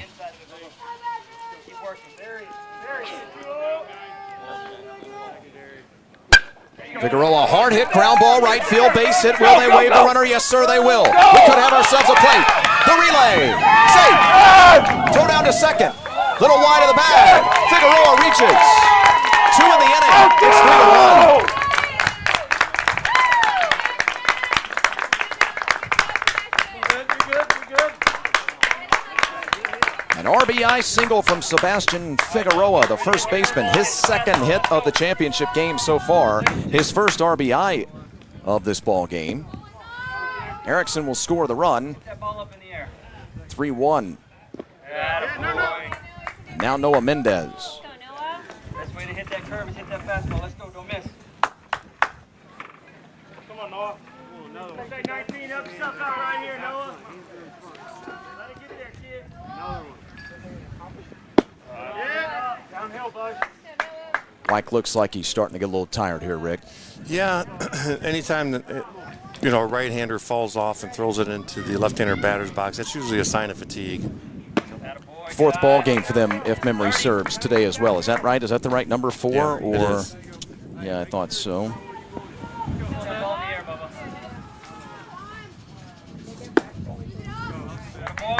Figueroa, hard hit, ground ball, right field, base hit. Will they wave the runner? Yes, sir, they will. We could have ourselves a plate. The relay, safe. Throw down to second. Little wide of the bag. Figueroa reaches. 2 in the inning. It's 3-1. An RBI single from Sebastian Figueroa, the first baseman, his second hit of the championship game so far, his first RBI of this ball game. Erickson will score the run. 3-1. Now Noah Mendez. Go, Noah. Best way to hit that curve is hit that fastball. Let's go, don't miss. Say 19, help yourself out right here, Noah. Let it get there, kid. Yeah, downhill, bud. Mike looks like he's starting to get a little tired here, Rick. Yeah, anytime that a right-hander falls off and throws it into the left-hander batter's box, that's usually a sign of fatigue. Fourth ball game for them, if memory serves, today as well. Is that right? Is that the right number 4? Yeah, or it is. Yeah, I thought so.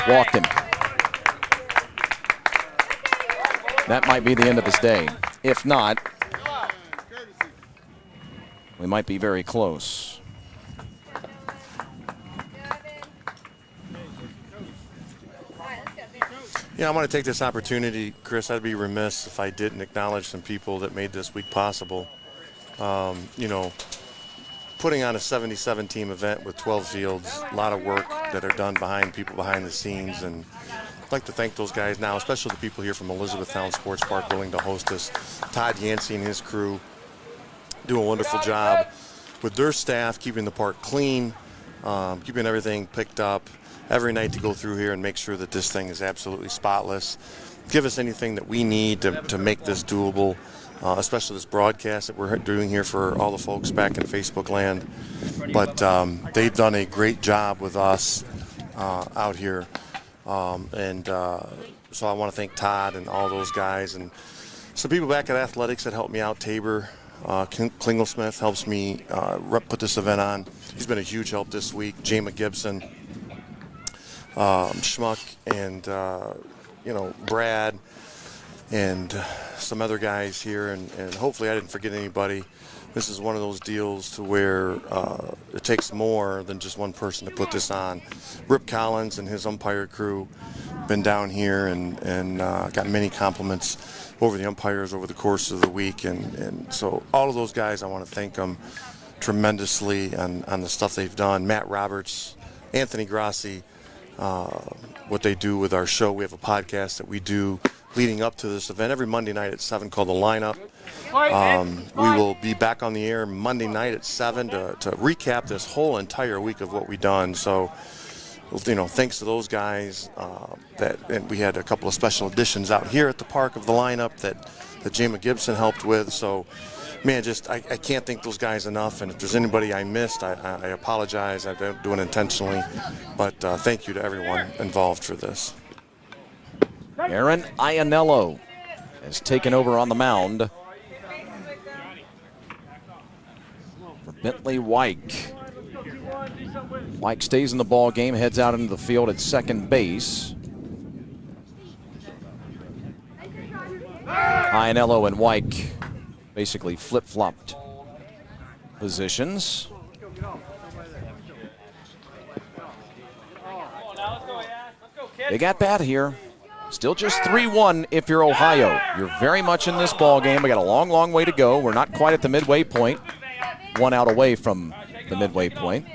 Walked him. That might be the end of his day. If not, we might be very close. Yeah, I want to take this opportunity, Chris. I'd be remiss if I didn't acknowledge some people that made this week possible. Putting on a 77-team event with 12 fields, a lot of work that are done behind the scenes, and I'd like to thank those guys now, especially the people here from Elizabethtown Sports Park willing to host us. Todd Yancey and his crew do a wonderful job with their staff, keeping the park clean, keeping everything picked up every night to go through here and make sure that this thing is absolutely spotless. Give us anything that we need to make this doable, especially this broadcast that we're doing here for all the folks back in Facebook land. But they've done a great job with us out here. So I want to thank Todd and all those guys and some people back at Athletics that helped me out. Tabor Klingelsmith helps me put this event on. He's been a huge help this week. Jama Gibson, Schmuck, and Brad, and some other guys here, and hopefully I didn't forget anybody. This is one of those deals to where it takes more than just one person to put this on. Rip Collins and his umpire crew been down here and got many compliments over the umpires over the course of the week, and so all of those guys, I want to thank them tremendously on the stuff they've done. Matt Roberts, Anthony Grassi, what they do with our show. We have a podcast that we do leading up to this event every Monday night at 7 called The Lineup. We will be back on the air Monday night at 7 to recap this whole entire week of what we've done. So, thanks to those guys. And we had a couple of special editions out here at the park of The Lineup that Jama Gibson helped with. So, man, I can't thank those guys enough. And if there's anybody I missed, I apologize. I don't do it intentionally. But thank you to everyone involved for this. Aaron Iannello has taken over on the mound for Bentley Wyke. Wyke stays in the ball game, heads out into the field at second base. Iannello and Wyke basically flip-flopped positions. Big at bat here. Still just 3-1 if you're Ohio. You're very much in this ball game. We got a long, long way to go. We're not quite at the midway point. 1 out away from the midway point.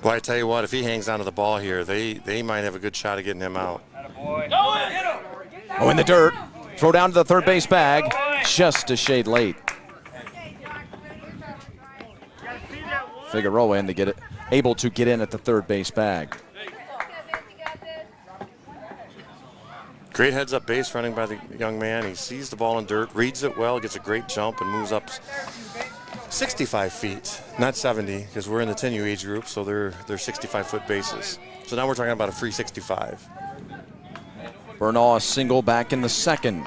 Well, I tell you what, if he hangs onto the ball here, they might have a good shot at getting him out. Oh, in the dirt. Throw down to the third base bag. Just a shade late. Figueroa able to get in at the third base bag. Great heads-up base running by the young man. He sees the ball in dirt, reads it well, gets a great jump, and moves up 65 feet, not 70, because we're in the 10U age group, so they're 65-foot bases. So now we're talking about a free 65. Burnaw single back in the second,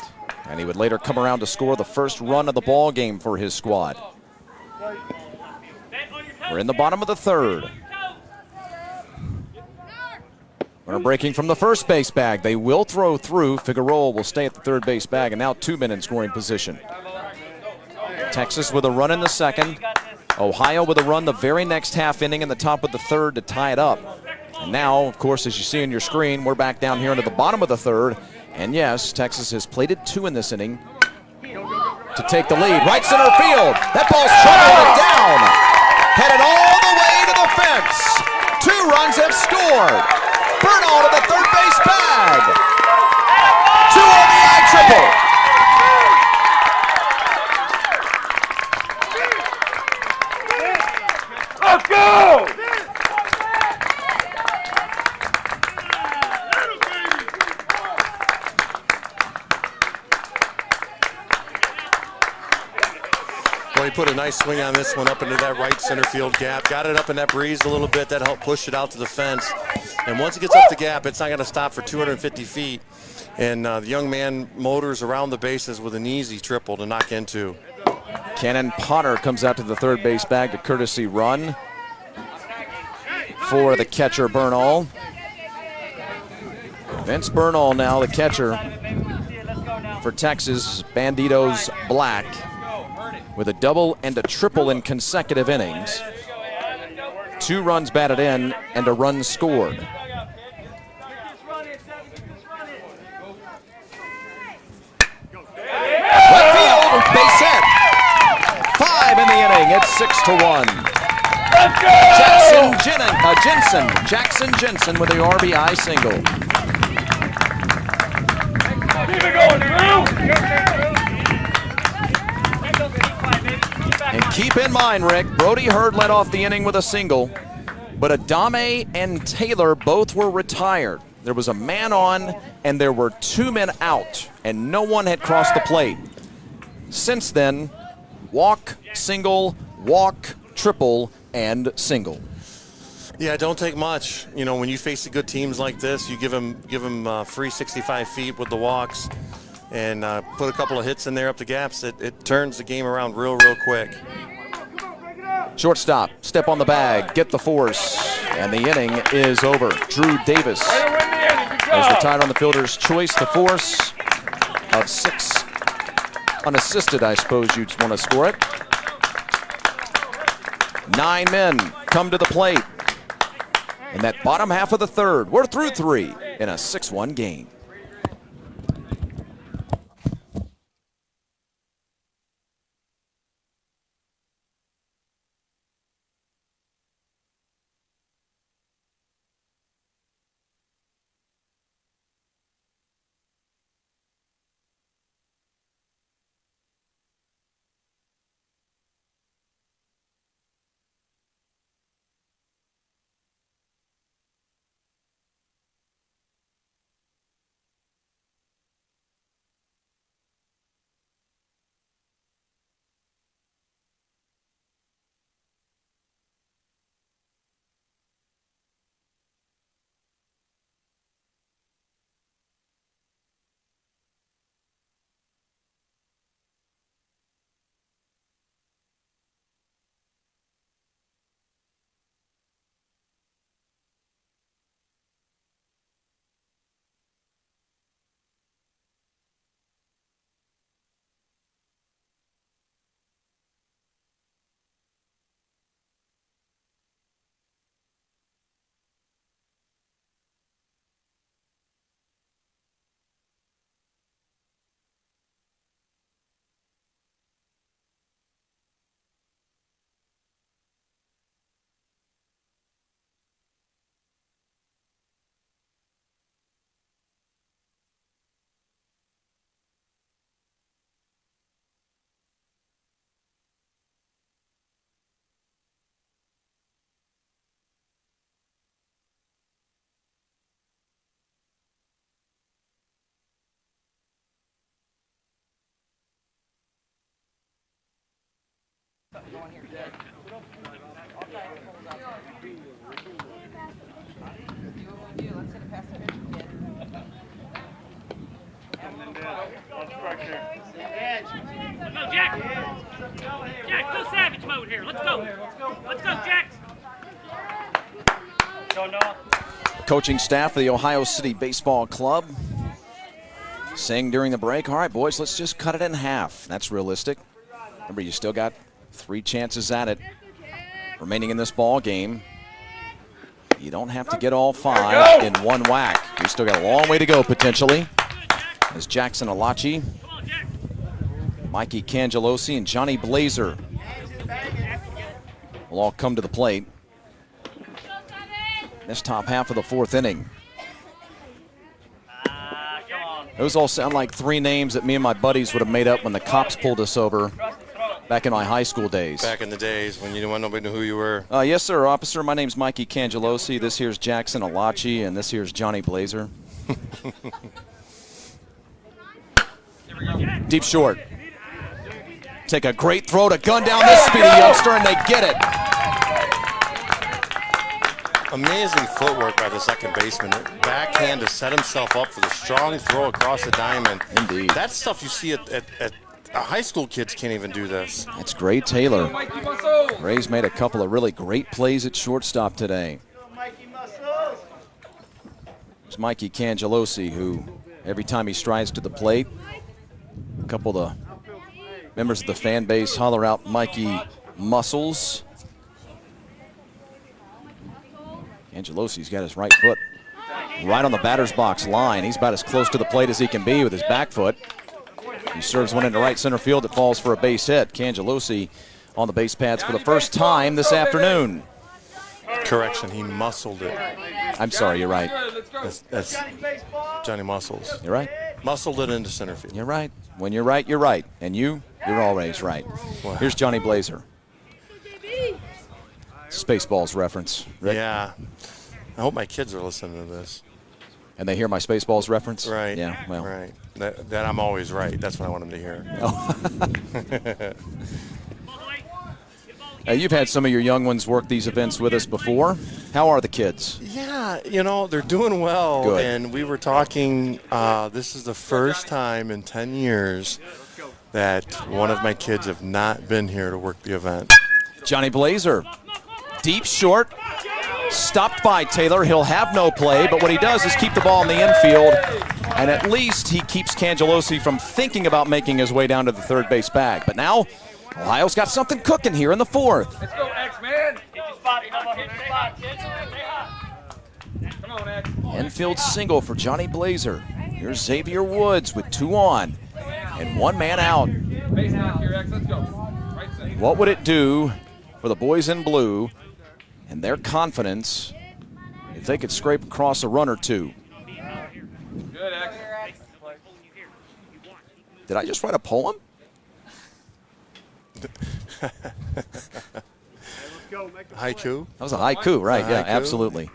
and he would later come around to score the first run of the ball game for his squad. We're in the bottom of the third. Runner breaking from the first base bag. They will throw through. Figueroa will stay at the third base bag, and now 2 men in scoring position. Texas with a run in the second. Ohio with a run the very next half inning in the top of the third to tie it up. And now, of course, as you see on your screen, we're back down here into the bottom of the third. And yes, Texas has plated 2 in this inning to take the lead. Right center field. That ball's traveling down. Headed all the way to the fence. 2 runs have scored. Burnaw to the third base bag. 2 RBI triple. he put a nice swing on this one up into that right center field gap. Got it up in that breeze a little bit. That helped push it out to the fence. And once it gets up the gap, it's not going to stop for 250 feet. And the young man motors around the bases with an easy triple to knock into. Cannon Potter comes out to the third base bag to courtesy run for the catcher Bernal. Vince Bernal now the catcher for Texas. Bandidtos Black with a double and a triple in consecutive innings. 2 runs batted in and a run scored. Left field, base hit. 5 in the inning. It's 6-1. Jackson Jensen with the RBI single. Keep it going, And keep in mind, Rick, Brody Hurd led off the inning with a single, but Adame and Taylor both were retired. There was a man on, and there were 2 men out, and no one had crossed the plate. Since then, walk, single, walk, triple, and single. Yeah, it don't take much. You know, when you face the good teams like this, you give them free 65 feet with the walks and put a couple of hits in there up the gaps. It turns the game around real quick. Shortstop, step on the bag, get the force, and the inning is over. Drew Davis is retired on the fielder's choice. The force of 6 unassisted, I suppose you'd want to score it. 9 men come to the plate. In that bottom half of the third, we're through 3 in a 6-1 game. Go, Jack! Jack, go savage mode here. Let's go. Let's go, Jack. Go, Noah. Coaching staff of the Ohio City Baseball Club saying during the break, all right, boys, let's just cut it in half. That's realistic. Remember, you still got 3 chances at it remaining in this ball game. You don't have to get all 5 in one whack. We still got a long way to go, potentially. As Jackson Alachi, Mikey Cangelosi, and Johnny Blazer will all come to the plate. This top half of the 4th inning. Those all sound like 3 names that me and my buddies would have made up when the cops pulled us over back in my high school days. Back in the days when you didn't want nobody to know who you were. Yes, sir, officer. My name's Mikey Cangelosi. This here's Jackson Alachi, and this here's Johnny Blazer. Deep short. Take a great throw to gun down this speedy youngster, and they get it. Amazing footwork by the second baseman. Backhand to set himself up for the strong throw across the diamond. Indeed. That's stuff you see at high school kids can't even do this. That's Gray Taylor. Gray's made a couple of really great plays at shortstop today. There's Mikey Cangelosi, who every time he strides to the plate, a couple of the members of the fan base holler out Mikey Muscles. Angelosi's got his right foot right on the batter's box line. He's about as close to the plate as he can be with his back foot. He serves one into right center field that falls for a base hit. Cangelosi on the base pads for the first time this afternoon. Correction, he muscled it. I'm sorry, you're right. That's Johnny Muscles. You're right. Muscled it into center field. You're right. When you're right, you're right. And you're always right. Wow. Here's Johnny Blazer. Spaceballs reference. Rick? Yeah. I hope my kids are listening to this. And they hear my Spaceballs reference? Right. Yeah, well. Right. That I'm always right. That's what I want them to hear. You've had some of your young ones work these events with us before. How are the kids? Yeah, they're doing well. Good. And we were talking, this is the first time in 10 years that one of my kids have not been here to work the event. Johnny Blazer, deep short, stopped by Taylor. He'll have no play, but what he does is keep the ball in the infield, and at least he keeps Cangelosi from thinking about making his way down to the third base bag. But now, Ohio's got something cooking here in the fourth. Let's go, X-Man. Come on, X. Infield single for Johnny Blazer. Here's Xavier Woods with 2 on and 1 man out. Base knock here, X. Let's go. Right side. What would it do for the boys in blue and their confidence if they could scrape across a run or two? Good, X. Did I just write a poem? Haiku? That was a haiku, right? Yeah, Haiku? absolutely.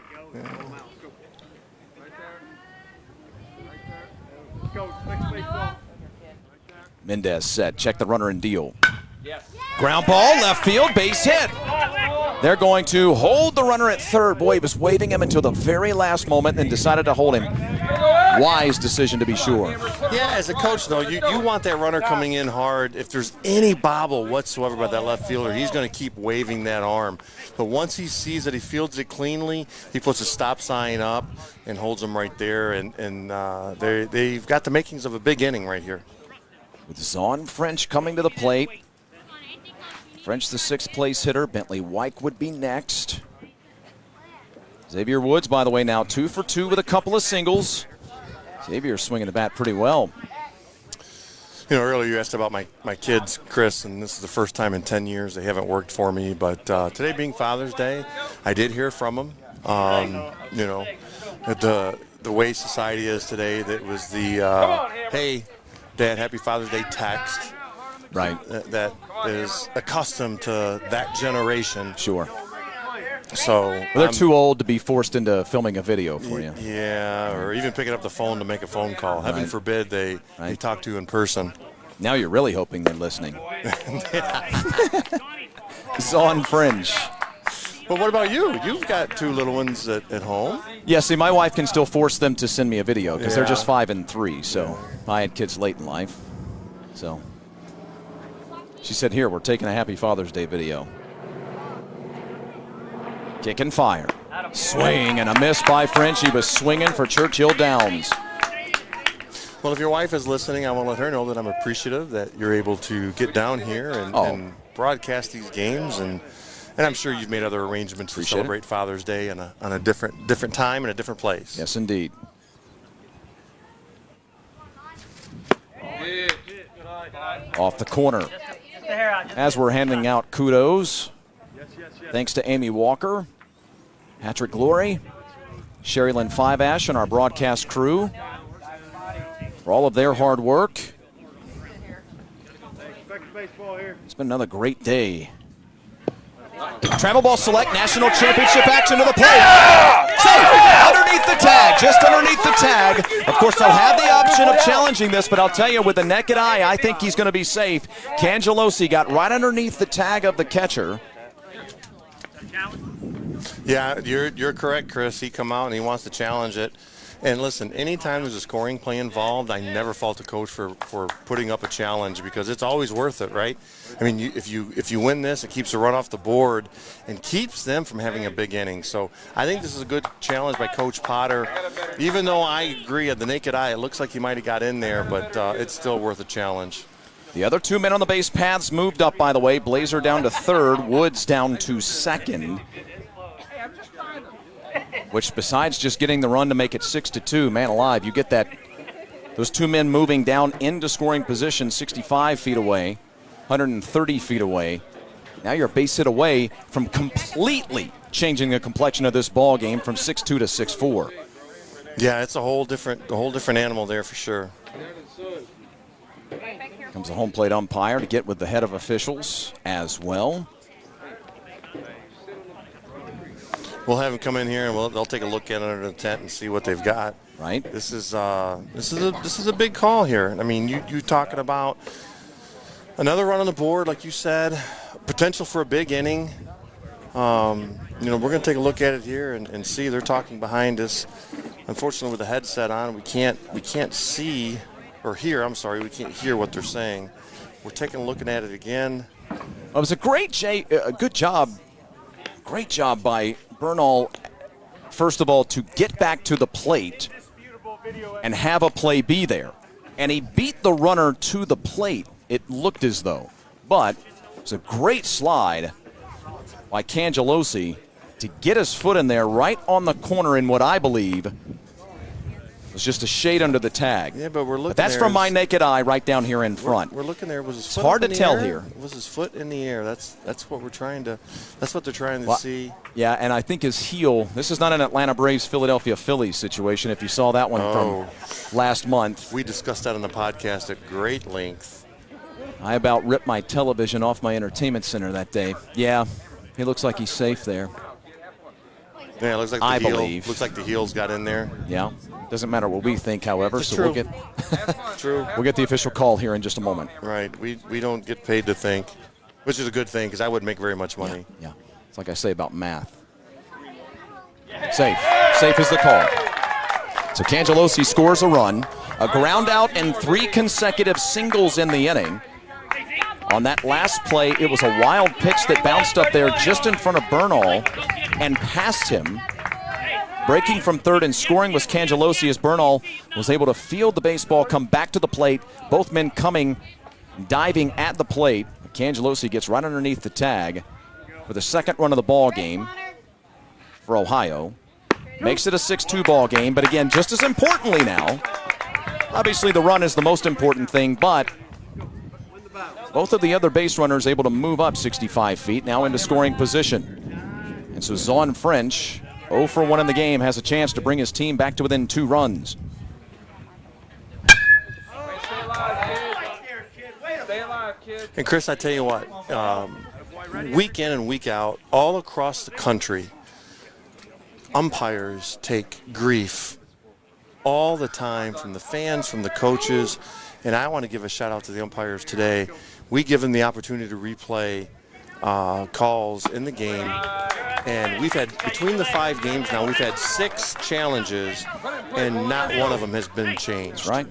Mendez set. Check the runner and deal. Yes. Ground ball, left field, base hit. They're going to hold the runner at third. Boy, he was waving him until the very last moment and decided to hold him. Wise decision to be sure. Yeah, as a coach, though, you want that runner coming in hard. If there's any bobble whatsoever by that left fielder, he's going to keep waving that arm. But once he sees that he fields it cleanly, he puts a stop sign up and holds him right there. And they've got the makings of a big inning right here. With Zon French coming to the plate. French, the 6th place hitter. Bentley Wyke would be next. Xavier Woods, by the way, now 2 for 2 with a couple of singles. Xavier swinging the bat pretty well. Earlier you asked about my kids, Chris, and this is the first time in 10 years they haven't worked for me. But today being Father's Day, I did hear from them. The way society is today, that was the, hey, Dad, happy Father's Day text. Right. That is accustomed to that generation. Sure. So well, they're too old to be forced into filming a video for you. Yeah, or even picking up the phone to make a phone call. Heaven forbid they talk to you in person. Now you're really hoping they're listening. Zon Fringe. Well, what about you? You've got 2 little ones at home. Yeah, see, my wife can still force them to send me a video because they're just 5 and 3. So I had kids late in life. So she said, here, we're taking a Happy Father's Day video. Kick and fire. Swing and a miss by French. He was swinging for Churchill Downs. Well, if your wife is listening, I want to let her know that I'm appreciative that you're able to get down here and broadcast these games. And I'm sure you've made other arrangements to celebrate Father's Day on a different time and a different place. Yes, indeed. Off the corner. As we're handing out kudos, thanks to Amy Walker, Patrick Glory, Sherry Lynn Five-Ash, and our broadcast crew for all of their hard work. It's been another great day Travel ball select, national championship action to the plate. Safe, underneath the tag, just underneath the tag. Of course, they'll have the option of challenging this, but I'll tell you, with the naked eye, I think he's going to be safe. Cangelosi got right underneath the tag of the catcher. Yeah, you're correct, Chris. He come out and he wants to challenge it. And listen, anytime there's a scoring play involved, I never fault the coach for putting up a challenge, because it's always worth it, right? I mean, if you win this, it keeps the run off the board and keeps them from having a big inning. So I think this is a good challenge by Coach Potter. Even though I agree, at the naked eye, it looks like he might have got in there, but it's still worth a challenge. The other 2 men on the base paths moved up, by the way. Blazer down to third, Woods down to second. Which, besides just getting the run to make it 6-2, man alive, you get that, those 2 men moving down into scoring position 65 feet away, 130 feet away. Now you're a base hit away from completely changing the complexion of this ball game from 6-2 to 6-4. Yeah, it's a whole different animal there for sure. Comes the home plate umpire to get with the head of officials as well. We'll have them come in here and they'll take a look at it under the tent and see what they've got. Right. This is a big call here. I mean, you talking about another run on the board, like you said, potential for a big inning. We're going to take a look at it here and see. They're talking behind us. Unfortunately, with the headset on, we can't see or hear. I'm sorry, we can't hear what they're saying. We're taking a look at it again. It was a good job. Great job by Bernal, first of all, to get back to the plate and have a play be there. And he beat the runner to the plate, it looked as though. But it was a great slide by Cangelosi to get his foot in there right on the corner in what I believe was just a shade under the tag. Yeah, but we're looking. But that's from my naked eye right down here in front. We're looking there. Was his foot hard up to in the tell air? here. Was his foot in the air? That's what we're trying to. That's what they're trying to see. Yeah, and I think his heel. This is not an Atlanta Braves Philadelphia Phillies situation. If you saw that one from last month, we discussed that on the podcast at great length. I about ripped my television off my entertainment center that day. Yeah, he looks like he's safe there. Yeah, it looks like the heel. Looks like the heels got in there. Yeah. Doesn't matter what we think, however. It's so true. We'll get True. We'll get the official call here in just a moment. Right. We don't get paid to think, which is a good thing because I wouldn't make very much money. Yeah. It's like I say about math. Safe. Safe is the call. So Cangelosi scores a run, a ground out, and 3 consecutive singles in the inning. On that last play, it was a wild pitch that bounced up there just in front of Bernal and past him. Breaking from third and scoring was Cangelosi as Bernal was able to field the baseball, come back to the plate. Both men diving at the plate. Cangelosi gets right underneath the tag for the second run of the ball game for Ohio. Makes it a 6-2 ball game, but again, just as importantly now, obviously the run is the most important thing, but both of the other base runners able to move up 65 feet now into scoring position. And so Zon French, 0 for 1 in the game, has a chance to bring his team back to within 2 runs. And Chris, I tell you what, week in and week out, all across the country, umpires take grief all the time from the fans, from the coaches, and I want to give a shout out to the umpires today. We give them the opportunity to replay calls in the game, and we've had, between the 5 games now, we've had 6 challenges, and not one of them has been changed. Right.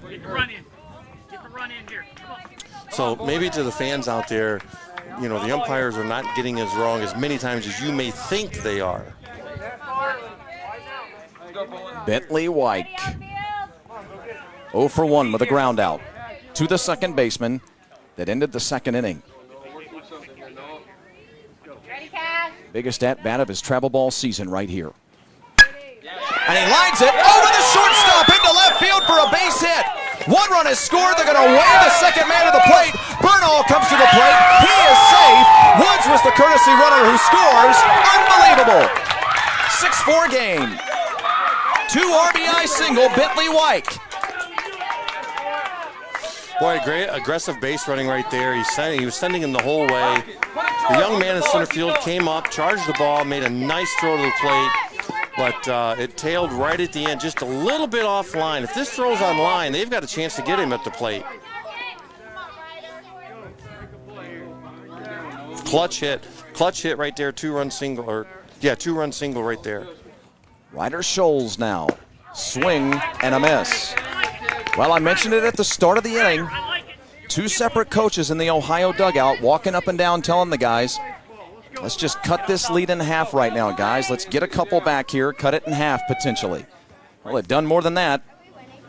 So maybe to the fans out there, you know, the umpires are not getting as wrong as many times as you may think they are. Bentley White, 0 for 1 with a ground out to the second baseman that ended the second inning. Biggest at-bat of his travel ball season right here. And he lines it over the shortstop into left field for a base hit. 1 run is scored. They're going to wave the second man to the plate. Bernal comes to the plate. He is safe. Woods was the courtesy runner who scores. Unbelievable. 6-4 game. 2 RBI single, Bentley White. Boy, great aggressive base running right there. He was sending him the whole way. The young man in center field came up, charged the ball, made a nice throw to the plate, but it tailed right at the end, just a little bit offline. If this throw's on line, they've got a chance to get him at the plate. Clutch hit right there, two-run single right there. Ryder Scholes now. Swing and a miss. Well, I mentioned it at the start of the inning. Two separate coaches in the Ohio dugout walking up and down telling the guys, let's just cut this lead in half right now, guys. Let's get a couple back here, cut it in half potentially. Well, they've done more than that.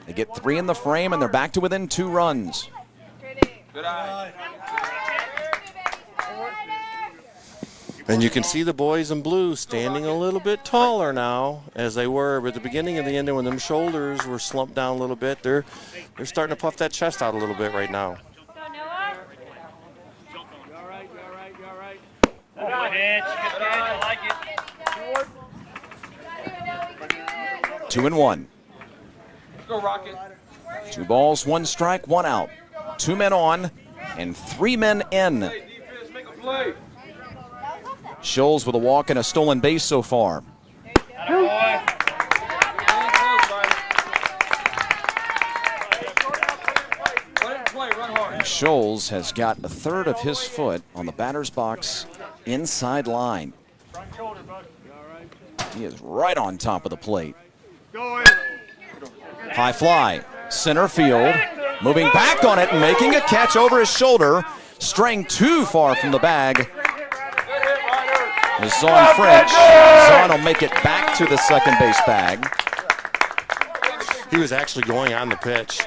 They get 3 in the frame, and they're back to within 2 runs. Good eye. And you can see the boys in blue standing a little bit taller now as they were at the beginning of the inning when them shoulders were slumped down a little bit. They're starting to puff that chest out a little bit right now. Pitch, good pitch, I like it. 2-1. Let's go, Rocket. 2 balls, 1 strike, 1 out. 2 men on and 3 men in. Hey, defense, make a play. Scholes with a walk and a stolen base so far. Attaboy. And Scholes has got a third of his foot on the batter's box inside line. He is right on top of the plate. High fly, center field, moving back on it and making a catch over his shoulder, straying too far from the bag. Is Zahn French. Zahn will make it back to the second base bag. He was actually going on the pitch.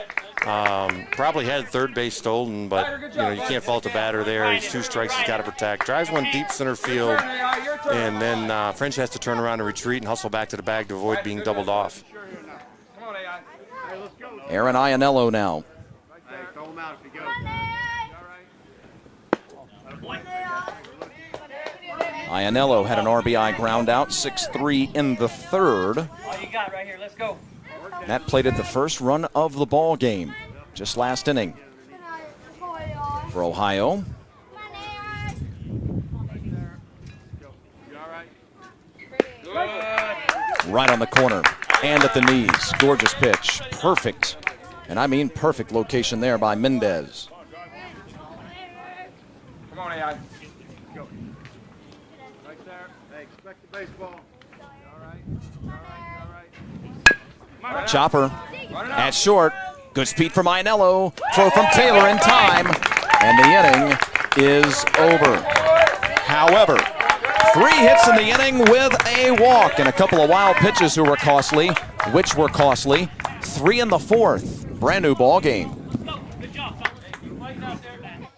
Probably had third base stolen, but you can't fault the batter there. He's 2 strikes, he's got to protect. Drives one deep center field, and then French has to turn around and retreat and hustle back to the bag to avoid being doubled off. Aaron Iannello now. Iannello had an RBI ground out, 6-3 in the third. All you got right here, let's go. That plated the first run of the ball game, just last inning. For Ohio. Right on the corner and at the knees. Gorgeous pitch. Perfect. And I mean perfect location there by Mendez. Come on, AI. Chopper at short. Good speed from Iannello. Throw from Taylor in time. And the inning is over. However, 3 hits in the inning with a walk and a couple of wild pitches which were costly. 3 in the fourth. Brand new ball game. Good job, Tom. Right out there, man.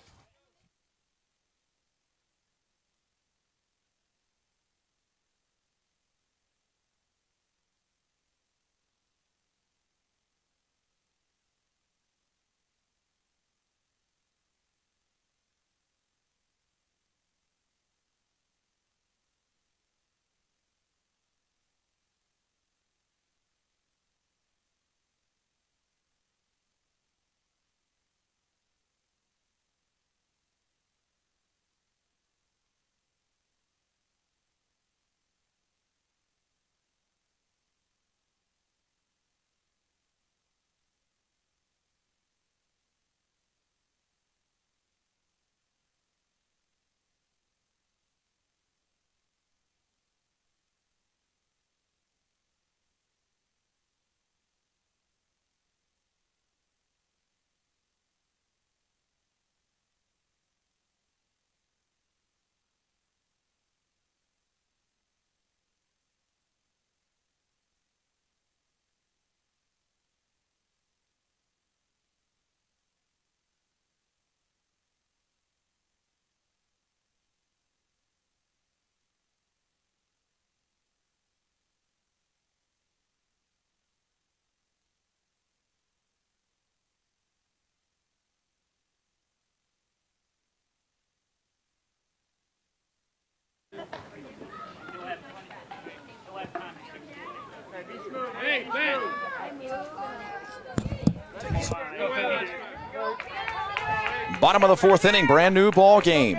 Bottom of the fourth inning, brand new ball game.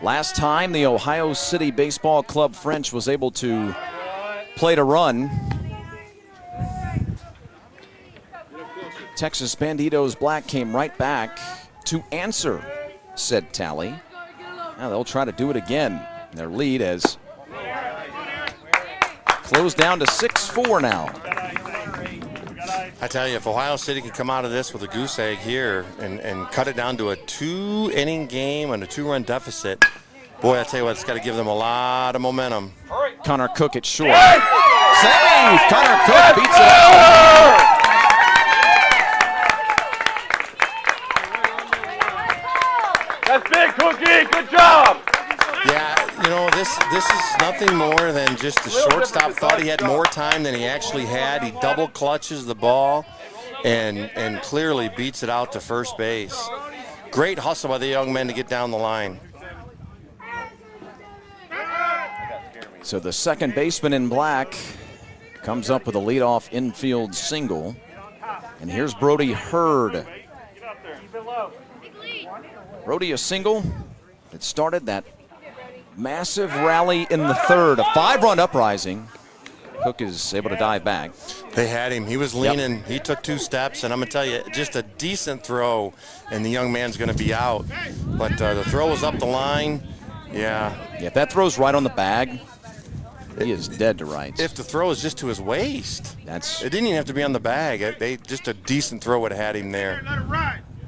Last time the Ohio City Baseball Club French was able to play to run, Texas Bandidtos Black came right back to answer said tally. Now they'll try to do it again. Their lead has closed down to 6-4 now. I tell you, if Ohio City can come out of this with a goose egg here and cut it down to a 2-inning game and a 2-run deficit, boy, I tell you what, it's got to give them a lot of momentum. Connor Cook at short. Save! Connor Cook beats it out. That's big, Cookie. Good job. Yeah, you know, this is nothing more than just the shortstop thought he had more time than he actually had. He double clutches the ball and clearly beats it out to first base. Great hustle by the young men to get down the line. So the second baseman in black comes up with a leadoff infield single. And here's Brody Hurd. Brody a single that started that massive rally in the third. A 5-run uprising. Cook is able to dive back. They had him. He was leaning. Yep. He took 2 steps, and I'm going to tell you, just a decent throw, and the young man's going to be out. But the throw was up the line. Yeah. Yeah, if that throw's right on the bag, he is dead to rights. If the throw is just to his waist, it didn't even have to be on the bag. Just a decent throw would have had him there.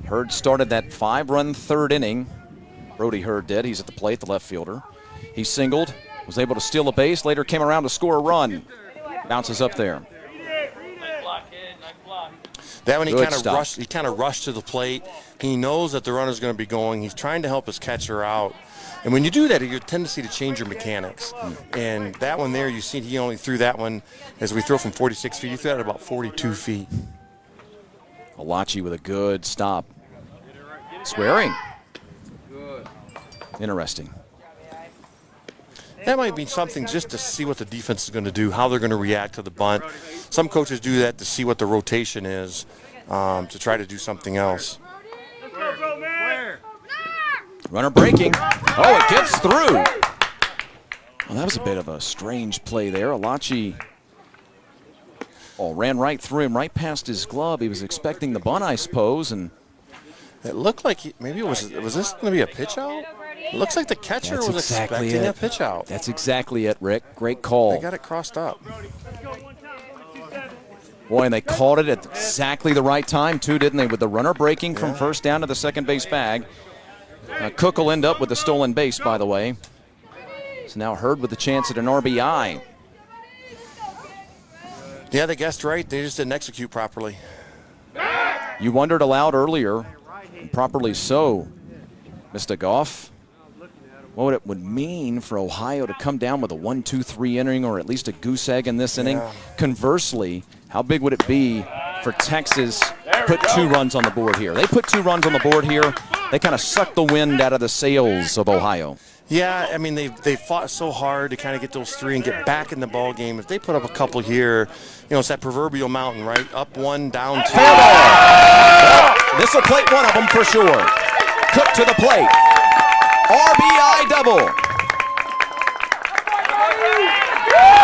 Hurd started that 5-run third inning. Brody Hurd did. He's at the plate, the left fielder. He singled, was able to steal a base, later came around to score a run. Bounces up there. Nice block, kid. Nice block. That one, Good he kind of rushed to the plate. He knows that the runner's going to be going. He's trying to help his catcher out. And when you do that, you have a tendency to change your mechanics. And that one there, you see he only threw that one, as we throw from 46 feet, he threw that at about 42 feet. Alachi with a good stop. Swearing. Interesting. That might be something just to see what the defense is going to do, how they're going to react to the bunt. Some coaches do that to see what the rotation is, to try to do something else. Runner breaking. Oh, it gets through. Well, that was a bit of a strange play there. Alachi ran right through him, right past his glove. He was expecting the bunt, I suppose, and it looked like was this going to be a pitch out? It looks like the catcher was expecting a pitch out. That's exactly it, Rick. Great call. They got it crossed up. Boy, and they called it at exactly the right time, too, didn't they? With the runner breaking from first down to the second base bag. Cook will end up with the stolen base, by the way. So now Hurd with the chance at an RBI. Yeah, they guessed right. They just didn't execute properly. You wondered aloud earlier, and properly so, Mr. Goff, what it would mean for Ohio to come down with a 1-2-3 inning or at least a goose egg in this inning. Conversely, how big would it be for Texas to put 2 runs on the board here? They put 2 runs on the board here. They kind of sucked the wind out of the sails of Ohio. Yeah, I mean, they fought so hard to kind of get those 3 and get back in the ball game. If they put up a couple here, you know, it's that proverbial mountain, right? Up 1, down 2. This will plate one of them for sure. Cook to the plate. RBI double.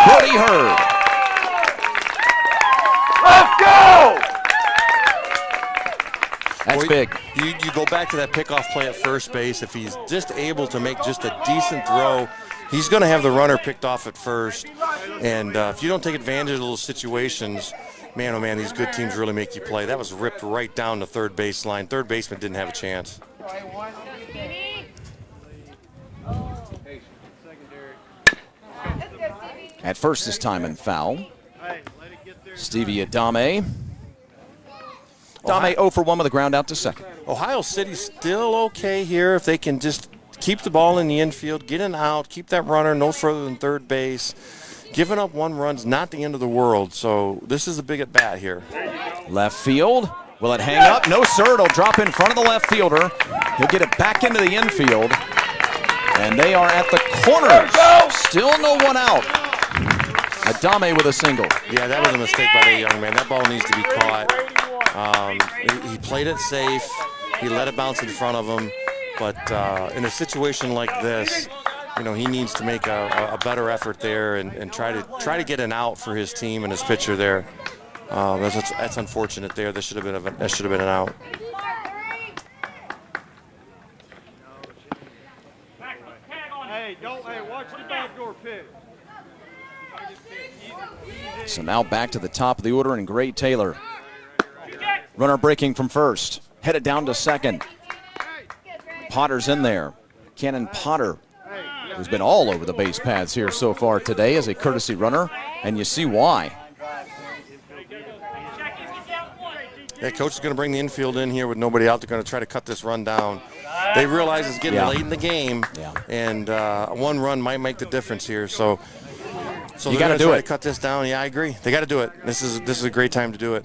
Brody Hurd. Let's go! That's big. You go back to that pickoff play at first base. If he's just able to make just a decent throw, he's going to have the runner picked off at first. And if you don't take advantage of those situations, man, oh man, these good teams really make you play. That was ripped right down the third baseline. Third baseman didn't have a chance. At first this time in foul. Stevie Adame. Adame 0 for 1 with a ground out to second. Ohio City's still okay here if they can just keep the ball in the infield, get an out, keep that runner no further than third base. Giving up 1 run's not the end of the world, so this is a big at bat here. Left field. Will it hang up? No, sir. It'll drop in front of the left fielder. He'll get it back into the infield. And they are at the corners. Still no one out. Adame with a single. Yeah, that was a mistake by the young man. That ball needs to be caught. He played it safe. He let it bounce in front of him. But in a situation like this, you know, he needs to make a better effort there and try to get an out for his team and his pitcher there. That's unfortunate there. That should have been an out. Hey, watch the backdoor pitch. So now back to the top of the order and Gray Taylor. Runner breaking from first. Headed down to second. Potter's in there. Cannon Potter, who's been all over the base paths here so far today as a courtesy runner, and you see why. Yeah, coach is going to bring the infield in here with nobody out. They're going to try to cut this run down. They realize it's getting late in the game, and one run might make the difference here. So you got to do it. Cut this down. Yeah, I agree. They got to do it. This is a great time to do it.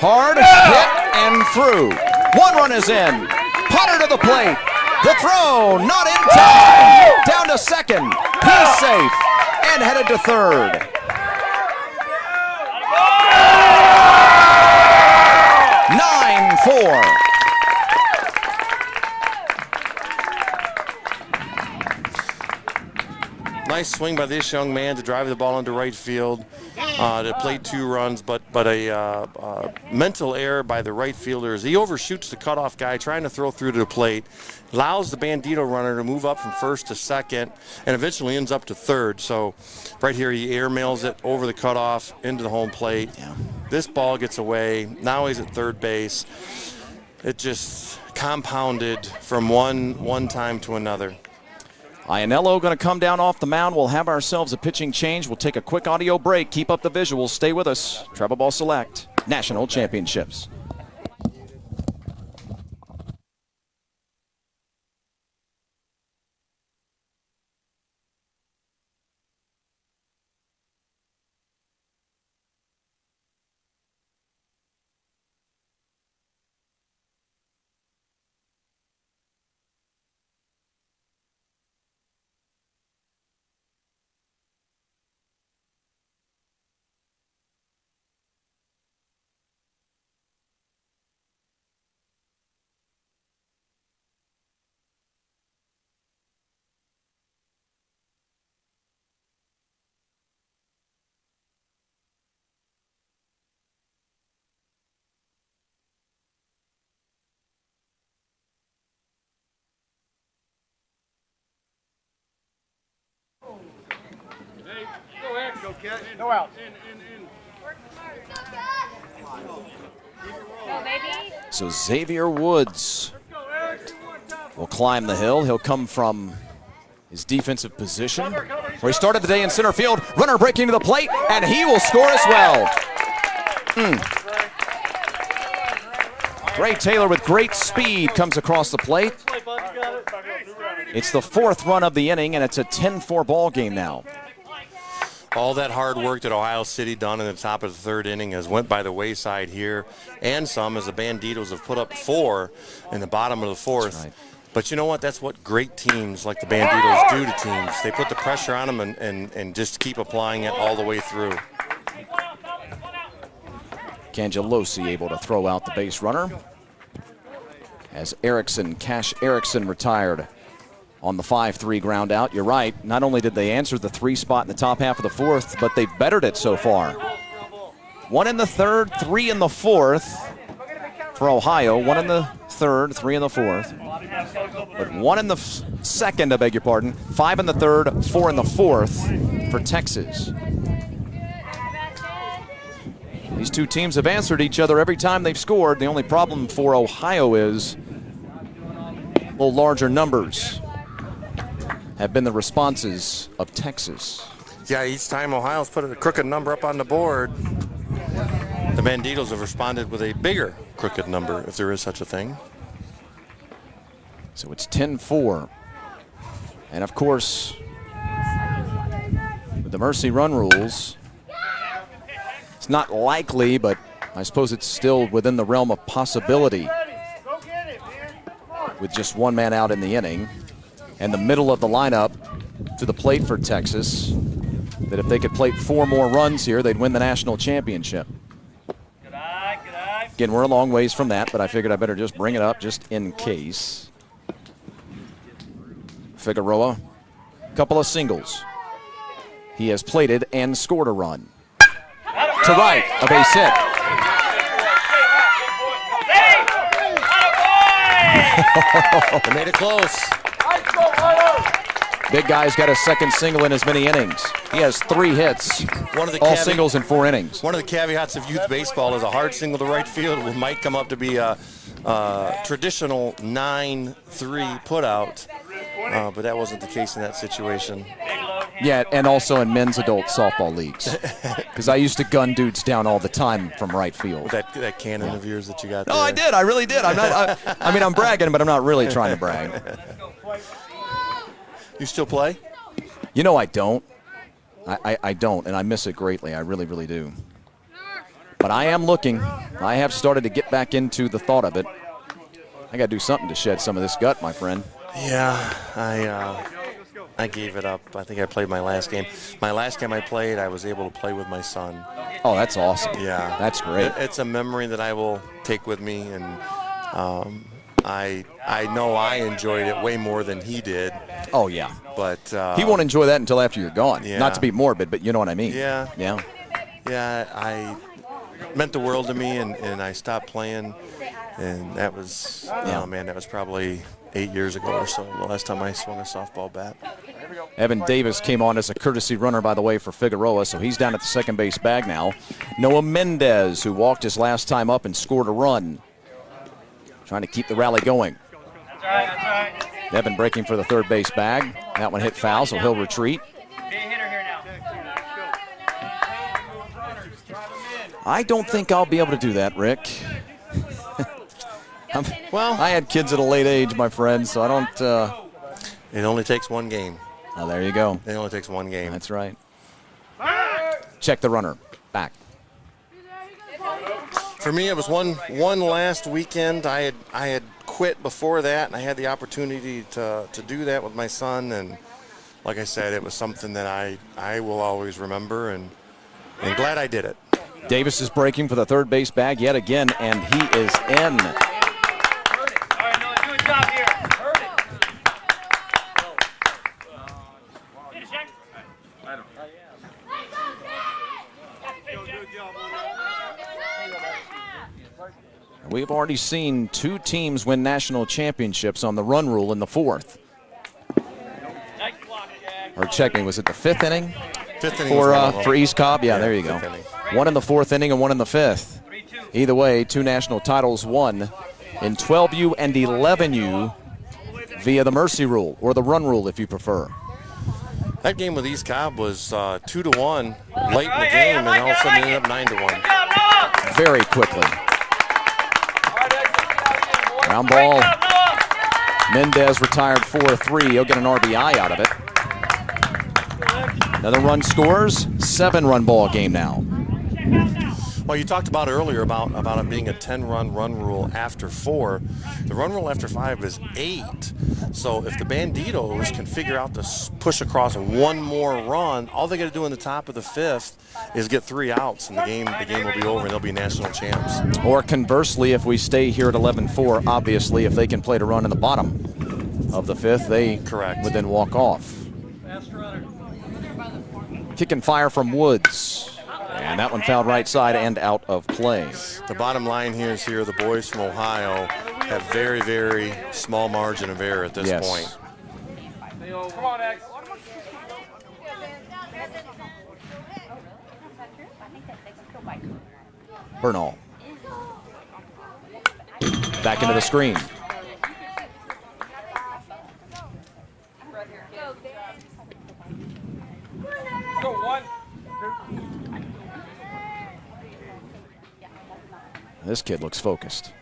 Hard hit and through. One run is in. Potter to the plate. The throw not in time. Down to second. He's safe and headed to third. 9-4. Nice swing by this young man to drive the ball into right field. To play 2 runs, but a mental error by the right fielder as he overshoots the cutoff guy trying to throw through to the plate, allows the Bandito runner to move up from first to second, and eventually ends up to third. So right here he airmails it over the cutoff into the home plate. This ball gets away. Now he's at third base. It just compounded from one time to another. Iannello going to come down off the mound. We'll have ourselves a pitching change. We'll take a quick audio break. Keep up the visuals. Stay with us. Travel Ball Select National Championships. No outs. Go, baby. So Xavier Woods will climb the hill. He'll come from his defensive position, where he started the day in center field. Runner breaking to the plate, and he will score as well. Gray Taylor with great speed comes across the plate. It's the 4th run of the inning, and it's a 10-4 ball game now. All that hard work that Ohio City done in the top of the 3rd inning has went by the wayside here, and some as the Bandittos have put up 4 in the bottom of the 4th. Right. But you know what? That's what great teams like the Bandittos do to teams. They put the pressure on them and just keep applying it all the way through. Cangelosi able to throw out the base runner as Cash Erickson retired on the 5-3 ground out. You're right. Not only did they answer the 3 spot in the top half of the 4th, but they've bettered it so far. 1 in the 3rd, 3 in the 4th for Ohio. 1 in the 3rd, 3 in the 4th. But 1 in the 2nd, I beg your pardon. 5 in the 3rd, 4 in the 4th for Texas. These two teams have answered each other every time they've scored. The only problem for Ohio is a little larger numbers have been the responses of Texas. Yeah, each time Ohio's put a crooked number up on the board, the Bandittos have responded with a bigger crooked number, if there is such a thing. So it's 10-4. And of course, with the mercy run rules, it's not likely, but I suppose it's still within the realm of possibility with just 1 man out in the inning and the middle of the lineup to the plate for Texas, that if they could plate 4 more runs here, they'd win the national championship. Good eye, good eye. Again, we're a long ways from that, but I figured I better just bring it up just in case. Figueroa, couple of singles. He has plated and scored a run. To right, a base hit. They made it close. Big guy's got a second single in as many innings. He has 3 hits, all singles in 4 innings. One of the caveats of youth baseball is a hard single to right field might come up to be a traditional 9-3 putout, but that wasn't the case in that situation. Yeah, and also in men's adult softball leagues. Because I used to gun dudes down all the time from right field. That cannon of yours that you got there. Oh, I did. I really did. I mean, I'm bragging, but I'm not really trying to brag. You still play? You know I don't. I don't, and I miss it greatly. I really, really do. But I am looking. I have started to get back into the thought of it. I got to do something to shed some of this gut, my friend. Yeah, I gave it up. I think I played my last game. My last game I played, I was able to play with my son. Oh, that's awesome. Yeah. That's great. It's a memory that I will take with me, and I know I enjoyed it way more than he did. Oh, yeah. But he won't enjoy that until after you're gone. Yeah. Not to be morbid, but you know what I mean. Yeah. Yeah. Yeah, I meant the world to me, and I stopped playing, and that was, oh man, that was probably 8 years ago or so, the last time I swung a softball bat. Evan Davis came on as a courtesy runner, by the way, for Figueroa, so he's down at the second base bag now. Noah Mendez, who walked his last time up and scored a run, trying to keep the rally going. That's right. Evan breaking for the third base bag. That one hit foul, so he'll retreat. Be a hitter here now. I don't think I'll be able to do that, Rick. Well, I had kids at a late age, my friend, so I don't. It only takes one game. Oh, there you go. It only takes one game. That's right. Check the runner. Back. For me, it was one last weekend. I had quit before that, and I had the opportunity to do that with my son. And like I said, it was something that I will always remember, and glad I did it. Davis is breaking for the third base bag yet again, and he is in. We've already seen 2 teams win national championships on the run rule in the 4th. Or check me, was it the 5th inning? 5th inning for East Cobb? Yeah, there you go. Inning. One in the 4th inning and one in the 5th. Either way, 2 national titles won in 12U and 11U via the mercy rule, or the run rule if you prefer. That game with East Cobb was 2-1 late in the game, and all of a sudden ended up 9-1. Very quickly. Ground ball. Mendez retired 4-3. He'll get an RBI out of it. Another run scores. 7-run ball game now. Well, you talked about earlier about it being a 10-run run rule after 4. The run rule after 5 is 8. So if the Bandidtos can figure out to push across one more run, all they got to do in the top of the 5th is get 3 outs, and the game will be over, and they'll be national champs. Or conversely, if we stay here at 11-4, obviously, if they can play to run in the bottom of the 5th, they would then walk off. Kick and fire from Woods. And that one fouled right side and out of play. The bottom line here is the boys from Ohio have very, very small margin of error at this point. Come on, X. Bernal. Back into the screen. Go, 1. This kid looks focused.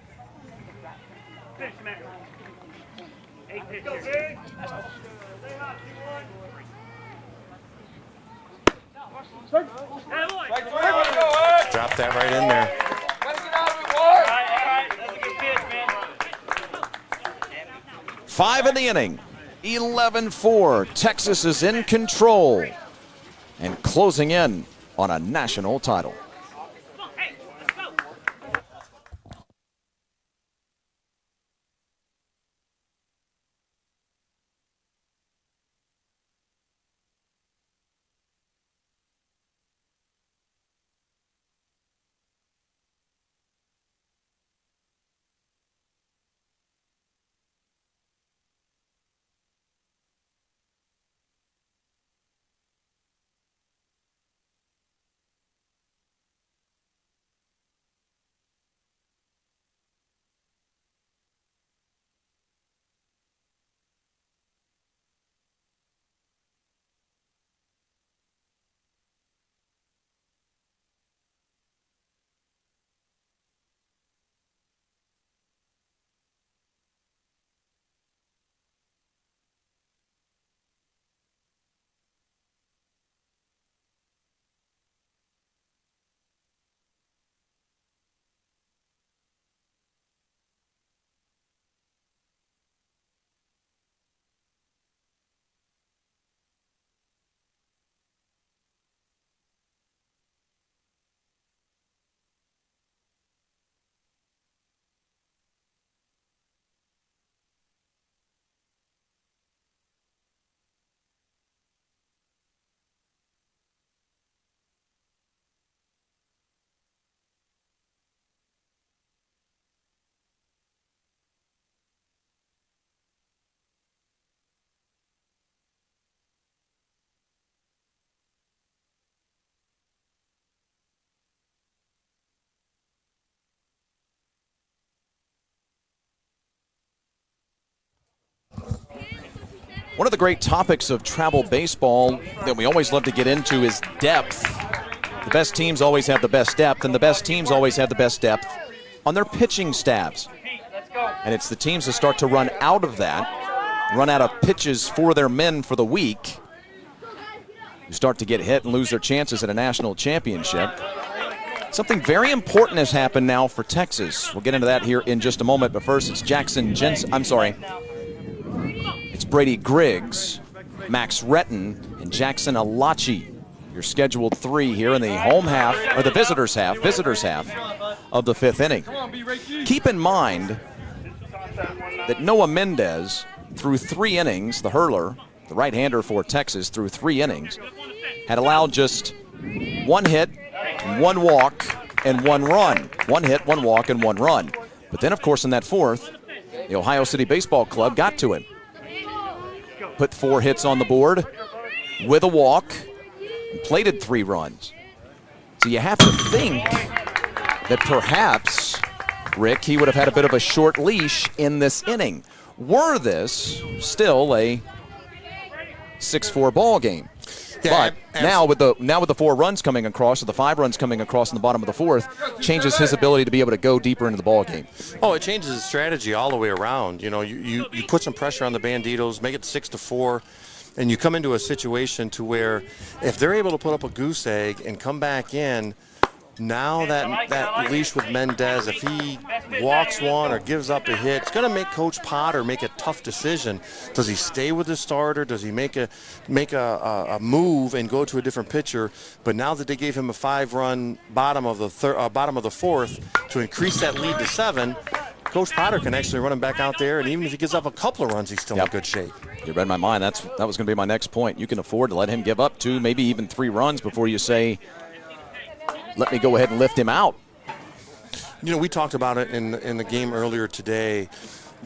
Drop that right in there. 5 in the inning. 11-4. Texas is in control and closing in on a national title. One of the great topics of travel baseball that we always love to get into is depth. The best teams always have the best depth, and the best teams always have the best depth on their pitching staffs. And it's the teams that start to run out of that, run out of pitches for their men for the week, who start to get hit and lose their chances at a national championship. Something very important has happened now for Texas. We'll get into that here in just a moment, but first it's it's Brady Griggs, Max Retton, and Jackson Alachi. Your scheduled 3 here in the home half, or the visitors half of the 5th inning. Keep in mind that Noah Mendez, through 3 innings, the hurler, the right-hander for Texas, through 3 innings, had allowed just 1 hit, 1 walk, and 1 run. 1 hit, 1 walk, and 1 run. But then, of course, in that 4th, the Ohio City Baseball Club got to him. Put 4 hits on the board with a walk, and plated 3 runs. So you have to think that perhaps, Rick, he would have had a bit of a short leash in this inning. Were this still a 6-4 ball game? Yeah, but now with the 4 runs coming across, or the 5 runs coming across in the bottom of the 4th, changes his ability to be able to go deeper into the ball game. Oh, it changes his strategy all the way around. You know, you put some pressure on the Bandidtos, make it 6-4, and you come into a situation to where if they're able to put up a goose egg and come back in, now that leash with Mendez, if he walks 1 or gives up a hit, it's going to make Coach Potter make a tough decision. Does he stay with the starter? Does he make a move and go to a different pitcher? But now that they gave him a 5-run bottom of the 4th to increase that lead to 7, Coach Potter can actually run him back out there, and even if he gives up a couple of runs, he's still in good shape. You read my mind. That was going to be my next point. You can afford to let him give up 2, maybe even 3 runs before you say, let me go ahead and lift him out. You know, we talked about it in the game earlier today.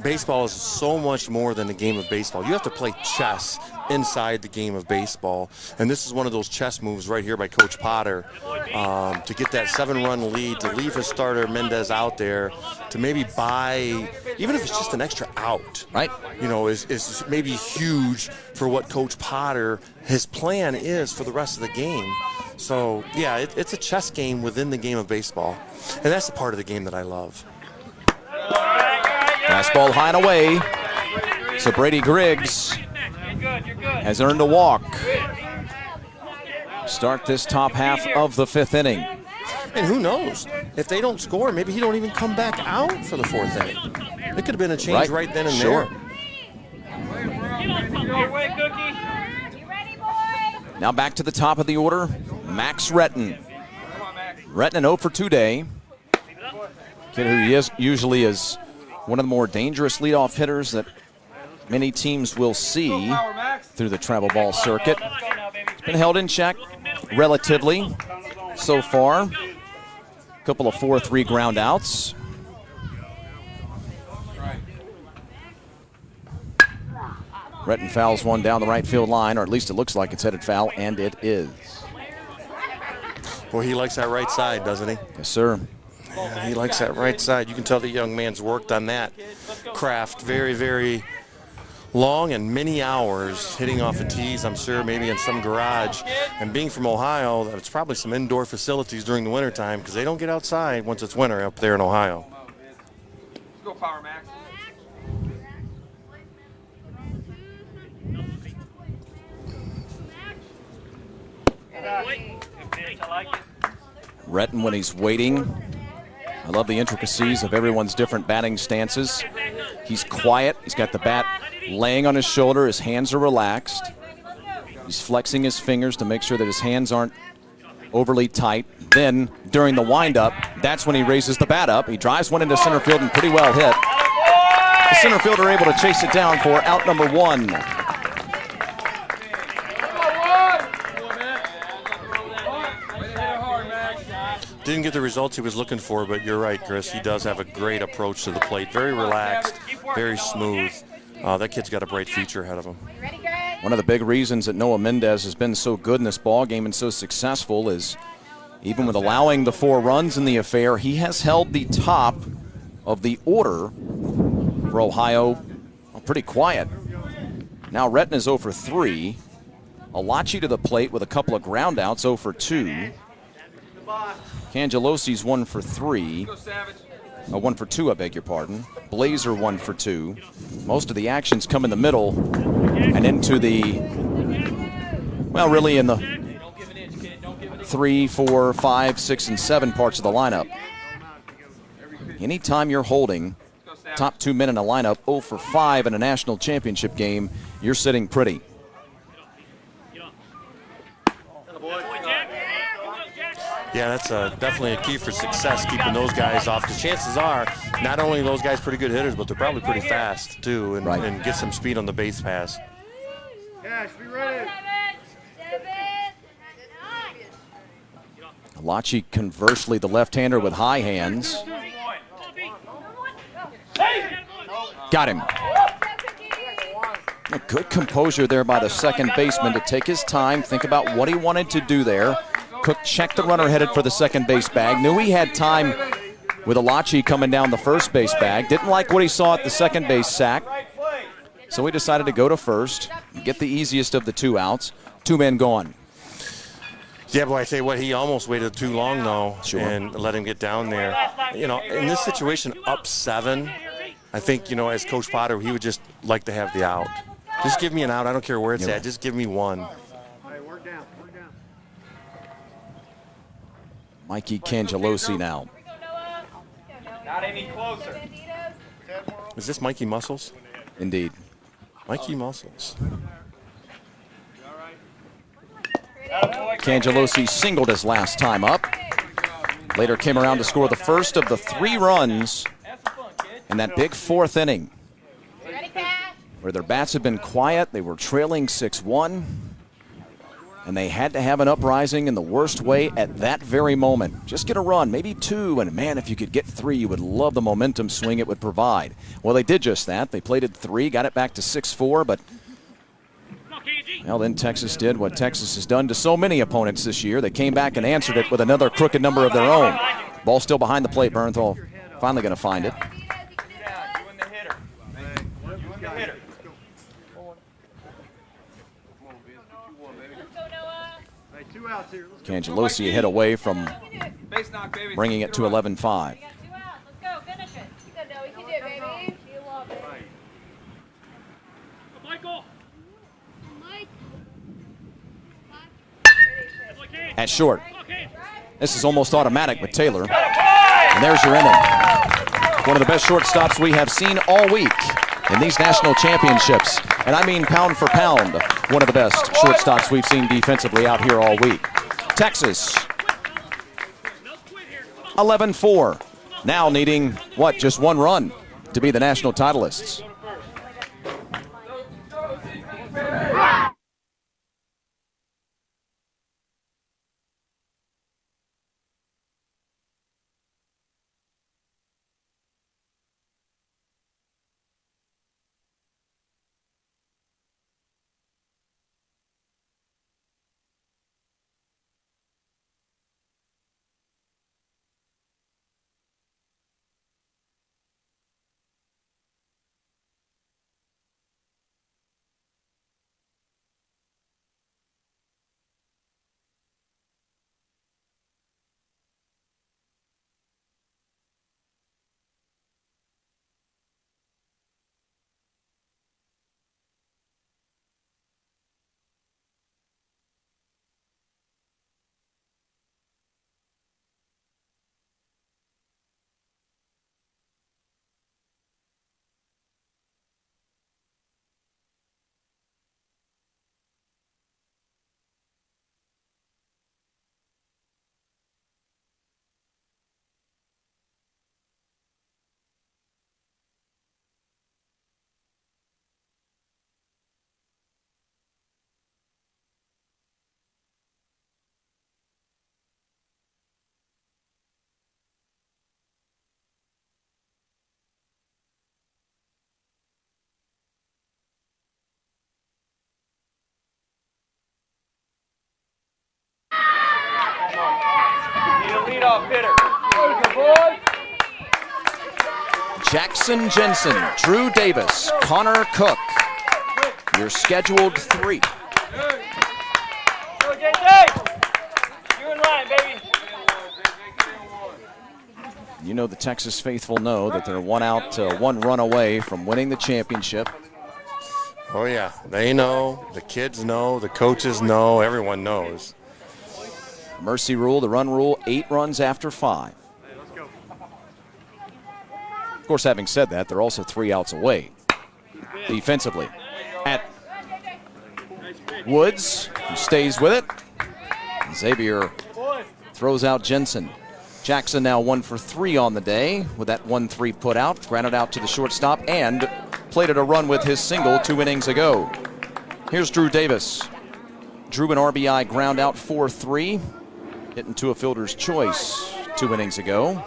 Baseball is so much more than the game of baseball. You have to play chess inside the game of baseball, and this is one of those chess moves right here by Coach Potter to get that 7-run lead, to leave his starter Mendez out there, to maybe buy, even if it's just an extra out, right? You know, is maybe huge for what Coach Potter, his plan is for the rest of the game. So, yeah, it's a chess game within the game of baseball, and that's the part of the game that I love. Fastball high and away. So Brady Griggs has earned a walk. Start this top half of the 5th inning. And who knows? If they don't score, maybe he don't even come back out for the 4th inning. It could have been a change right then and there. Now back to the top of the order, Max Retton. Retton an 0 for 2 day. Kid who usually is one of the more dangerous leadoff hitters that many teams will see through the travel ball circuit. It's been held in check relatively so far. A couple of 4-3 ground outs. Retton fouls one down the right field line, or at least it looks like it's headed foul, and it is. Boy, he likes that right side, doesn't he? Yes, sir. Yeah, he likes that right side. You can tell the young man's worked on that craft very, very long and many hours, hitting off of tees, I'm sure, maybe in some garage. And being from Ohio, it's probably some indoor facilities during the wintertime because they don't get outside once it's winter up there in Ohio. Let's go, Power Max. Retton, when he's waiting, I love the intricacies of everyone's different batting stances. He's quiet. He's got the bat laying on his shoulder. His hands are relaxed. He's flexing his fingers to make sure that his hands aren't overly tight. Then, during the windup, that's when he raises the bat up. He drives one into center field and pretty well hit. The center fielder able to chase it down for out number 1. Didn't get the results he was looking for, but you're right, Chris. He does have a great approach to the plate. Very relaxed, very smooth. That kid's got a bright future ahead of him. One of the big reasons that Noah Mendez has been so good in this ball game and so successful is even with allowing the 4 runs in the affair, he has held the top of the order for Ohio pretty quiet. Now Retton is 0 for 3. Alachi to the plate with a couple of ground outs, 0 for 2. Cangelosi's 1 for 3. 1 for 2, I beg your pardon. Blazer 1 for 2. Most of the actions come in the middle and into the, well, really in the 3, 4, 5, 6, and 7 parts of the lineup. Anytime you're holding top 2 men in a lineup 0 for 5 in a national championship game, you're sitting pretty. Yeah, that's definitely a key for success, keeping those guys off. Because chances are, not only are those guys pretty good hitters, but they're probably pretty fast, too, and get some speed on the base pass. Cash, be ready. Alachi, conversely, the left-hander with high hands. Got him. A good composure there by the second baseman to take his time, think about what he wanted to do there. Cook checked the runner headed for the second base bag. Knew he had time with Alachi coming down the first base bag. Didn't like what he saw at the second base sack. So he decided to go to first, get the easiest of the 2 outs. 2 men gone. Yeah, boy, I tell you what, he almost waited too long, though, and let him get down there. You know, in this situation, up 7, I think, you know, as Coach Potter, he would just like to have the out. Just give me an out. I don't care where it's at. Just give me one. Mikey Cangelosi now. Not any closer. Is this Mikey Muscles? Indeed. Mikey Muscles. Cangelosi singled his last time up. Later came around to score the first of the 3 runs in that big 4th inning, where their bats had been quiet. They were trailing 6-1, and they had to have an uprising in the worst way at that very moment. Just get a run, maybe 2, and man, if you could get 3, you would love the momentum swing it would provide. Well, they did just that. They plated 3, got it back to 6-4, but well, then Texas did what Texas has done to so many opponents this year. They came back and answered it with another crooked number of their own. Ball still behind the plate. Bernthal finally going to find it. Cangelosi a hit away from bringing it to 11-5. Let's go, finish it. You know, we can do it, baby. You love it. Michael. At short. This is almost automatic with Taylor. And there's your inning. One of the best shortstops we have seen all week in these national championships. And I mean pound for pound, one of the best shortstops we've seen defensively out here all week. Texas, 11-4. Now needing, what, just 1 run to be the national titleists. Leadoff hitter. Jackson Jensen, Drew Davis, Connor Cook, your scheduled 3. Go, JJ! You in line, baby. You know the Texas faithful know that they're 1 out, 1 run away from winning the championship. Oh, yeah. They know. The kids know. The coaches know. Everyone knows. Mercy rule, the run rule, 8 runs after 5. Of course, having said that, they're also 3 outs away defensively. At Woods, who stays with it. Xavier throws out Jensen. Jackson now 1 for 3 on the day with that 1-3 put out. Grounded out to the shortstop and plated a run with his single 2 innings ago. Here's Drew Davis. Drew an RBI ground out 4-3. Hitting to a fielder's choice 2 innings ago.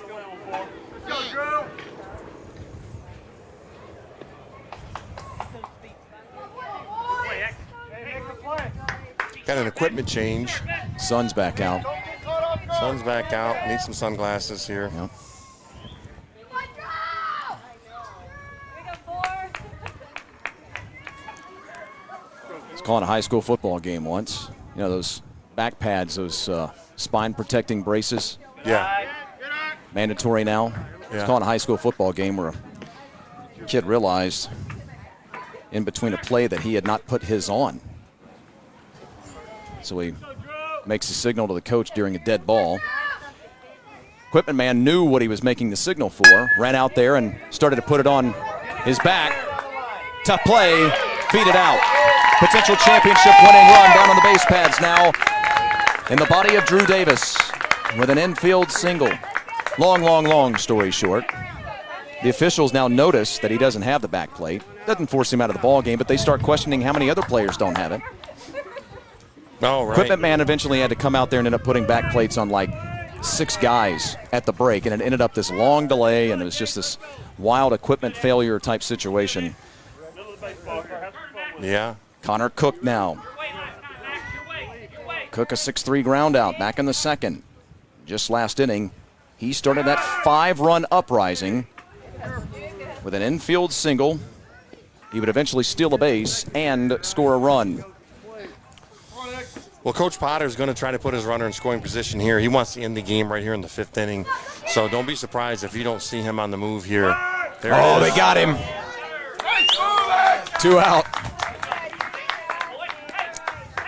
Got an equipment change. Sun's back out. Sun's back out. Need some sunglasses here. Yep. He's calling a high school football game once. You know, those back pads, those spine protecting braces. Yeah. Mandatory now. He's Yeah. calling a high school football game where a kid realized in between a play that he had not put his on. So he makes a signal to the coach during a dead ball. Equipment man knew what he was making the signal for, ran out there and started to put it on his back. Tough play, beat it out. Potential championship winning run down on the base pads now in the body of Drew Davis with an infield single. Long story short. The officials now notice that he doesn't have the back plate. Doesn't force him out of the ball game, but they start questioning how many other players don't have it. Oh, right. Equipment man eventually had to come out there and end up putting back plates on like 6 guys at the break, and it ended up this long delay, and it was just this wild equipment failure type situation. Yeah. Connor Cook now. Cook a 6-3 ground out back in the second. Just last inning, he started that 5-run uprising with an infield single. He would eventually steal a base and score a run. Well, Coach Potter's going to try to put his runner in scoring position here. He wants to end the game right here in the 5th inning. So don't be surprised if you don't see him on the move here. There Oh, it they is. got him. 2 out.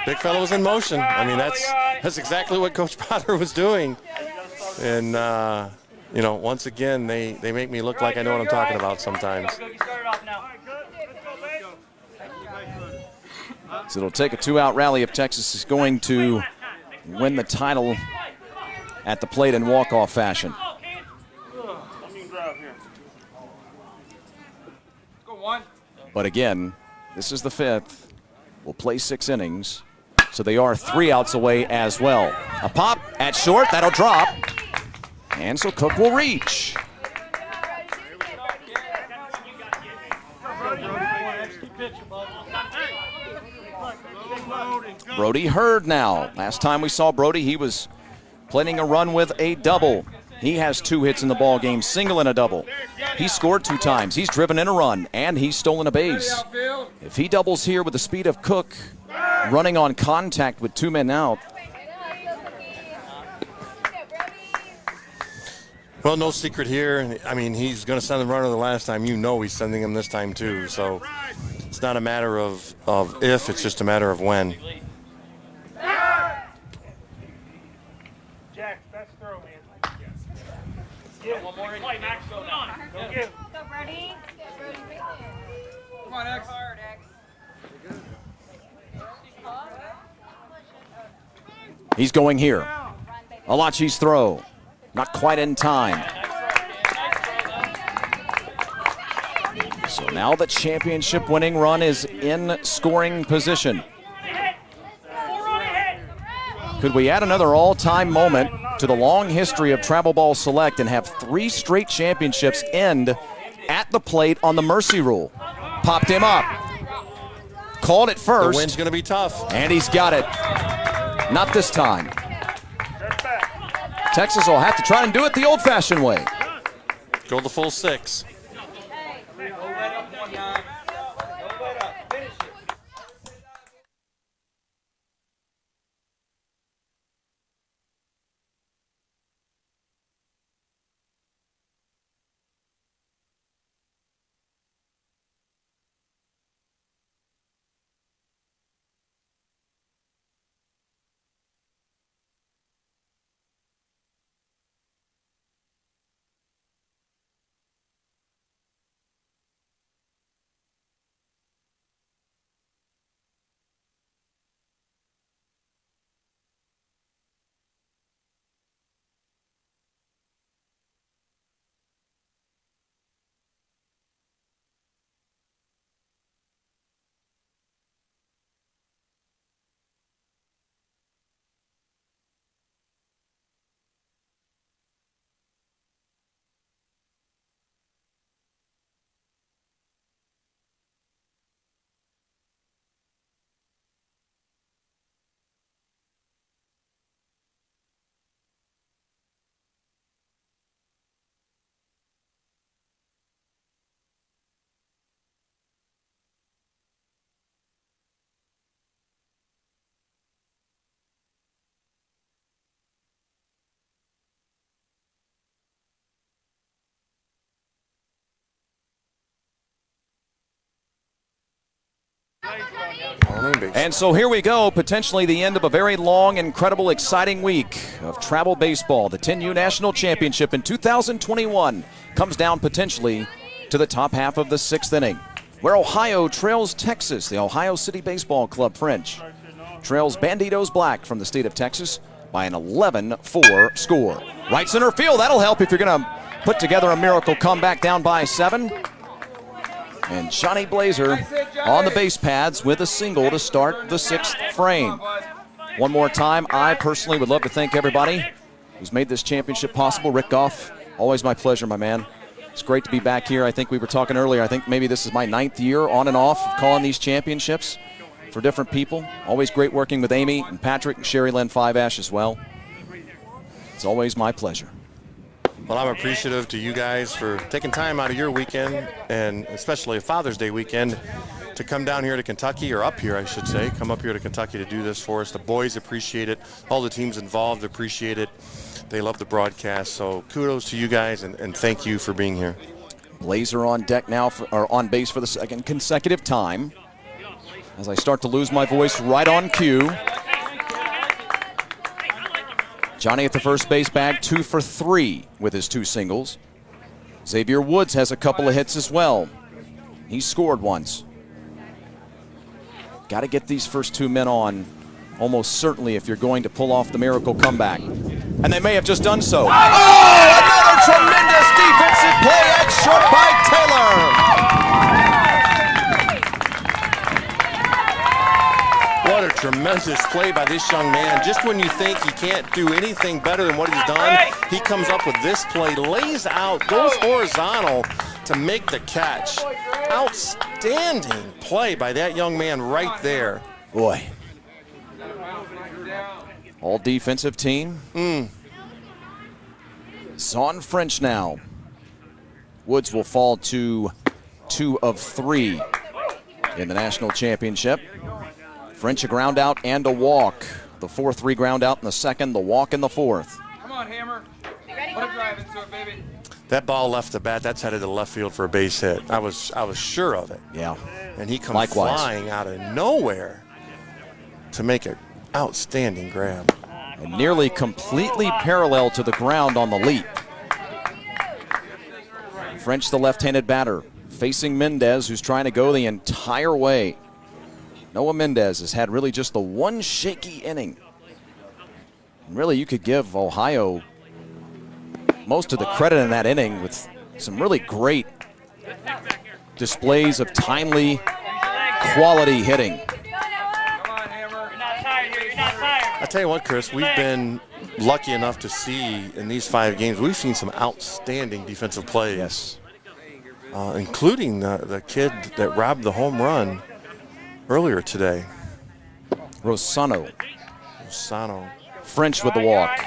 Big fella was in motion. I mean, that's exactly what Coach Potter was doing. And, you know, once again, they make me look like I know what I'm talking about sometimes. So it'll take a 2-out rally if Texas is going to win the title at the plate in walk-off fashion. But again, this is the 5th. We'll play 6 innings. So they are 3 outs away as well. A pop at short, that'll drop. And so Cook will reach. Brody Hurd now. Last time we saw Brody, he was planning a run with a double. He has 2 hits in the ball game, single and a double. He scored 2 times. He's driven in a run, and he's stolen a base. If he doubles here with the speed of Cook, running on contact with 2 men out. Well, no secret here. I mean, he's going to send the runner the last time. You know he's sending him this time, too. So it's not a matter of if, it's just a matter of when. Jack, that's throw, man. Get one more in. Play, Max. Go on. Go get him. Go, Brody. Get Brody right there. Come on, X. Hard, X. He's going here. Alachi's throw. Not quite in time. So now the championship winning run is in scoring position. Could we add another all-time moment to the long history of Travel Ball Select and have 3 straight championships end at the plate on the mercy rule? Popped him up. Called it The first. win's going to be tough. And he's got it. Not this time. Texas will have to try and do it the old-fashioned way. Go the full 6. And so here we go, potentially the end of a very long, incredible, exciting week of travel baseball. The 10U National Championship in 2021 comes down potentially to the top half of the 6th inning, where Ohio trails Texas. The Ohio City Baseball Club French trails Bandidtos Black from the state of Texas by an 11-4 score. Right center field, that'll help if you're going to put together a miracle comeback down by 7. And Johnny Blazer on the base pads with a single to start the 6th frame. One more time, I personally would love to thank everybody who's made this championship possible. Rick Goff, always my pleasure, my man. It's great to be back here. I think we were talking earlier, I think maybe this is my 9th year on and off of calling these championships for different people. Always great working with Amy and Patrick and Sherry Lynn Five-Ash as well. It's always my pleasure. Well, I'm appreciative to you guys for taking time out of your weekend, and especially a Father's Day weekend, to come down here to Kentucky, or up here, I should say, come up here to Kentucky to do this for us. The boys appreciate it. All the teams involved appreciate it. They love the broadcast. So kudos to you guys, and thank you for being here. Blazer on deck now, or on base for the 2nd consecutive time. As I start to lose my voice right on cue. Johnny at the first base bag, 2 for 3 with his 2 singles. Xavier Woods has a couple of hits as well. He scored once. Got to get these first 2 men on almost certainly if you're going to pull off the miracle comeback. And they may have just done so. Oh, another tremendous defensive play at short by Taylor. What a tremendous play by this young man. Just when you think he can't do anything better than what he's done, he comes up with this play, lays out, goes horizontal to make the catch. Outstanding play by that young man right there. Boy. All defensive team. It's on French now. Woods will fall to 2 of 3 in the national championship. French a ground out and a walk. The 4-3 ground out in the 2nd, the walk in the 4th. Come on, Hammer. Put a drive into it, baby. That ball left the bat. That's headed to left field for a base hit. I was sure of it. Yeah. And he comes flying out of nowhere to make an outstanding grab. And nearly completely parallel to the ground on the leap. French, the left-handed batter, facing Mendez, who's trying to go the entire way. Noah Mendez has had really just the one shaky inning. And really, you could give Ohio most of the credit in that inning with some really great displays of timely, quality hitting. I tell you what, Chris, we've been lucky enough to see in these 5 games, we've seen some outstanding defensive plays. Yes. Including the kid that robbed the home run earlier today. Rosano. French with the walk.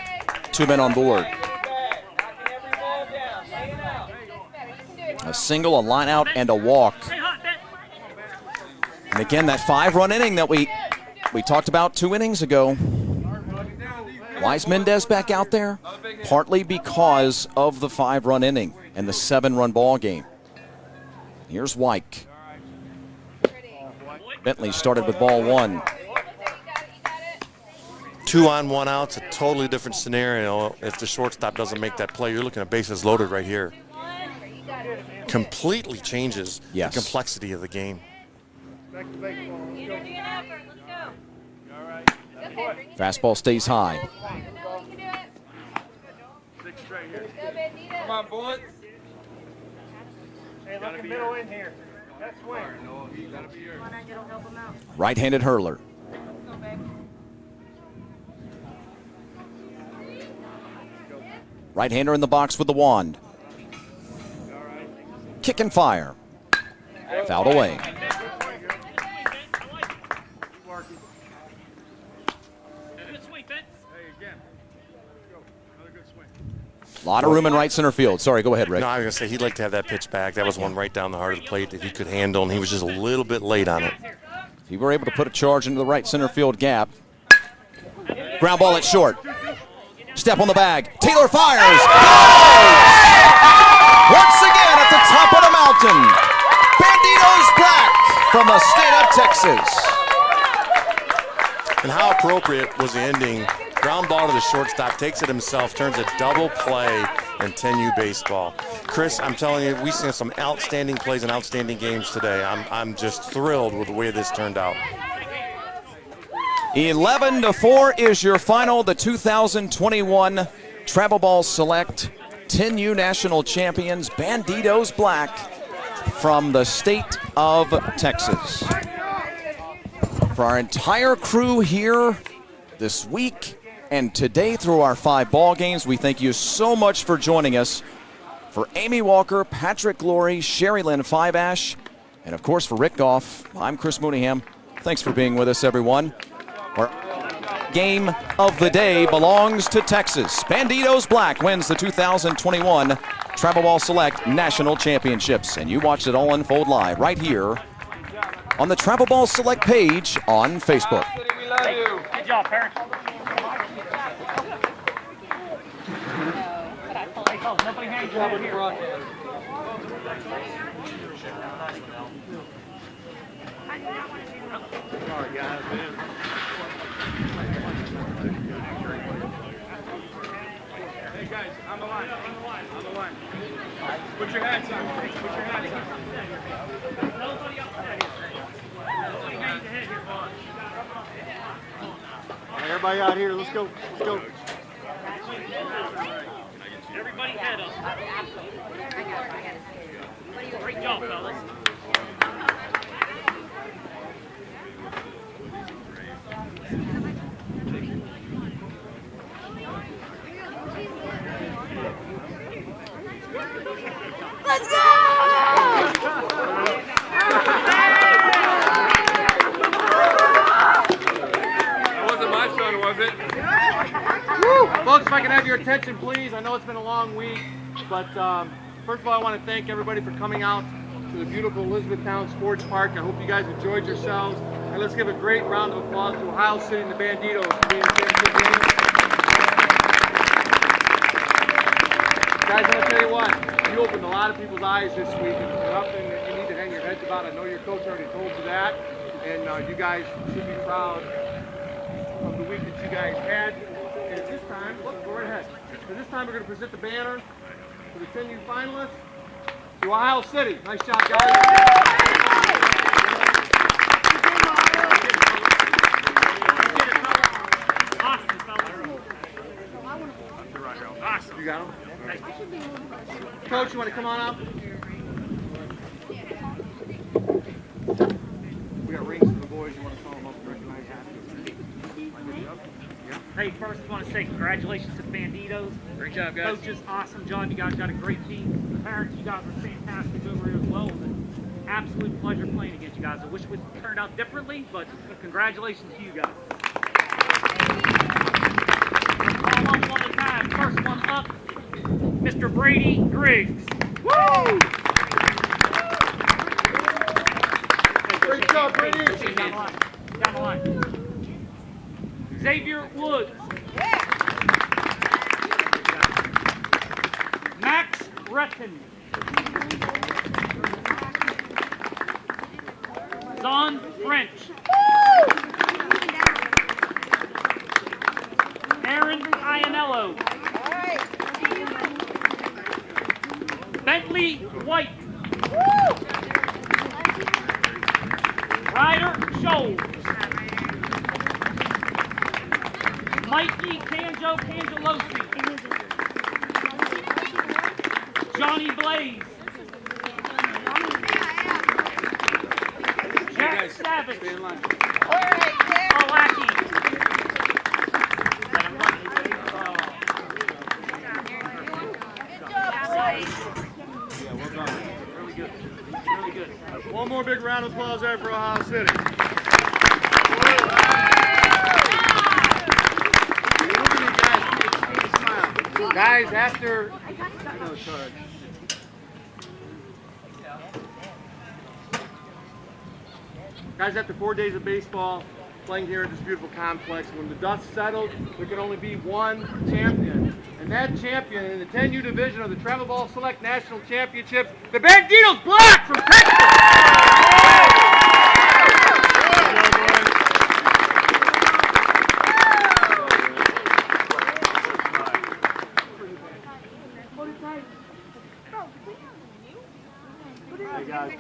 2 men on board. A single, a line out, and a walk. And again, that 5-run inning that we talked about 2 innings ago. Why is Mendez back out there? Partly because of the 5-run inning and the 7-run ball game. Here's Wyke. Bentley started with ball 1. 2 on, 1 out. It's a totally different scenario. If the shortstop doesn't make that play, you're looking at bases loaded right here. Completely changes the complexity of the game. Fastball stays high. Come on, Bullets. Hey, look in middle in here. That's swing. Right-handed hurler. Right-hander in the box with the wand. Kick and fire. Fouled away. A lot of room in right center field. Sorry, go ahead, Rick. No, I was going to say he'd like to have that pitch back. That was one right down the heart of the plate that he could handle, and he was just a little bit late on it. If he were able to put a charge into the right center field gap. Ground ball at short. Step on the bag. Taylor fires. Once again at the top of the mountain. Bandidtos Black from the state of Texas. And how appropriate was the ending? Ground ball to the shortstop, takes it himself, turns a double play in 10U baseball. Chris, I'm telling you, we've seen some outstanding plays and outstanding games today. I'm just thrilled with the way this turned out. 11-4 is your final. The 2021 Travel Ball Select 10U National Champions, Bandidtos Black from the state of Texas. For our entire crew here this week and today through our 5 ball games, we thank you so much for joining us. For Amy Walker, Patrick Glory, Sherry Lynn Fiveash, and of course for Rick Goff, I'm Chris Mooneyham. Thanks for being with us, everyone. Our game of the day belongs to Texas. Bandidtos Black wins the 2021 Travel Ball Select National Championships. And you watched it all unfold live right here on the Travel Ball Select page on Facebook. We love you. Good job, parents. Hey, folks, nobody hangs over here. Sorry, guys, man. Hey, guys, on the line. On the line. Put your hats on. Put your hats on. Nobody up there. Nobody hangs ahead here, boss. Everybody out here, let's go. Let's go. Everybody head up. Great job, fellas. Let's go! That wasn't my son, was it? Folks, if I can have your attention, please. I know it's been a long week, but first of all, I want to thank everybody for coming out to the beautiful Elizabethtown Sports Park. I hope you guys enjoyed yourselves. And let's give a great round of applause to Ohio City and the Bandidtos for being the championship game. Guys, I'm going to tell you what, you opened a lot of people's eyes this week, and nothing that you need to hang your heads about. I know your coach already told you that, and you guys should be proud of the week that you guys had. And at this time, look, go right ahead. So this time we're going to present the banner for the 10U finalists to Ohio City. Nice job, guys. Awesome, fellas. Awesome. You got them? Coach, you want to come on up? We got rings for the boys. You want to call them up and recognize that? Hey, first I want to say congratulations to the Bandidtos. Great job, guys. Coaches, awesome job. You guys got a great team. The parents, you guys are fantastic over here as well. It was an absolute pleasure playing against you guys. I wish it would have turned out differently, but congratulations to you guys. All on one at a time. First one up, Mr. Brady Griggs. Woo! Great job, Brady. Down the line. Down the line. Xavier Woods. Max Breton. Zon French. Aaron Ianello. Bentley White. Ryder Scholes. Mikey Cangelosi. Johnny Blaze. Jack Savage. Pawlacki. Really good. Really good. One more big round of applause there for Ohio City. Guys, after Guys, after 4 days of baseball, playing here at this beautiful complex, when the dust settled, there can only be one champion. And that champion in the 10U division of the Travel Ball Select National Championships, the Bandidtos Black from Texas!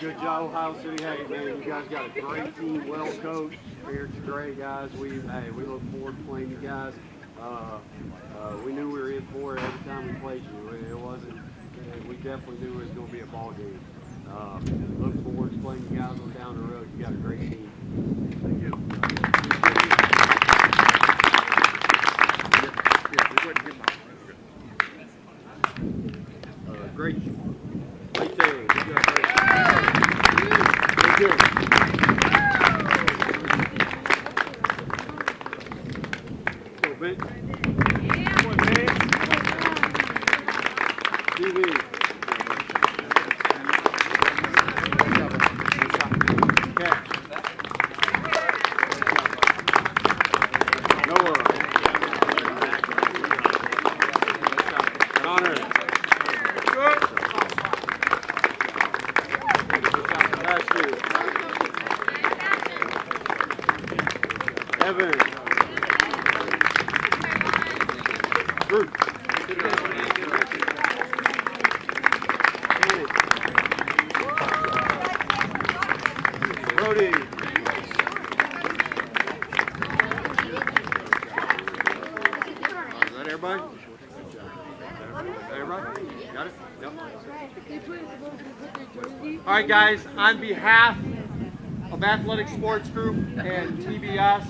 Good job, Ohio City. Hey, man, you guys got a great team, well coached. Spirits are great, guys. We look forward to playing you guys. We knew we were in for it every time we played you. It wasn't. We definitely knew it was going to be a ball game. Look forward to playing you guys on down the road. You got a great team. Thank you. Great. Right there. Good job, great. Thank you. Go, Ben. Come on, Ben. TV. Catch. Noah. Connor. Good. Evan. Drew. Brody. Is that everybody? Everybody? Got it? Yep. All right, guys, on behalf of Athletic Sports Group and TBS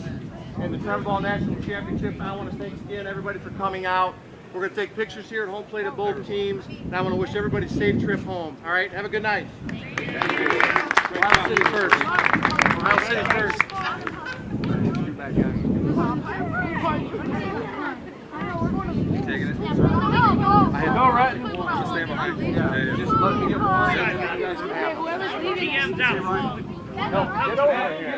and the Trevor National Championship, I want to thank again everybody for coming out. We're going to take pictures here at home plate of both teams, and I want to wish everybody a safe trip home. All right, have a good night. Ohio City first. Ohio City first. Get back, guys. Taking it? I know, right? Just stay behind. Yeah, just let me get one. You guys can have it. GM's out. No, get over here.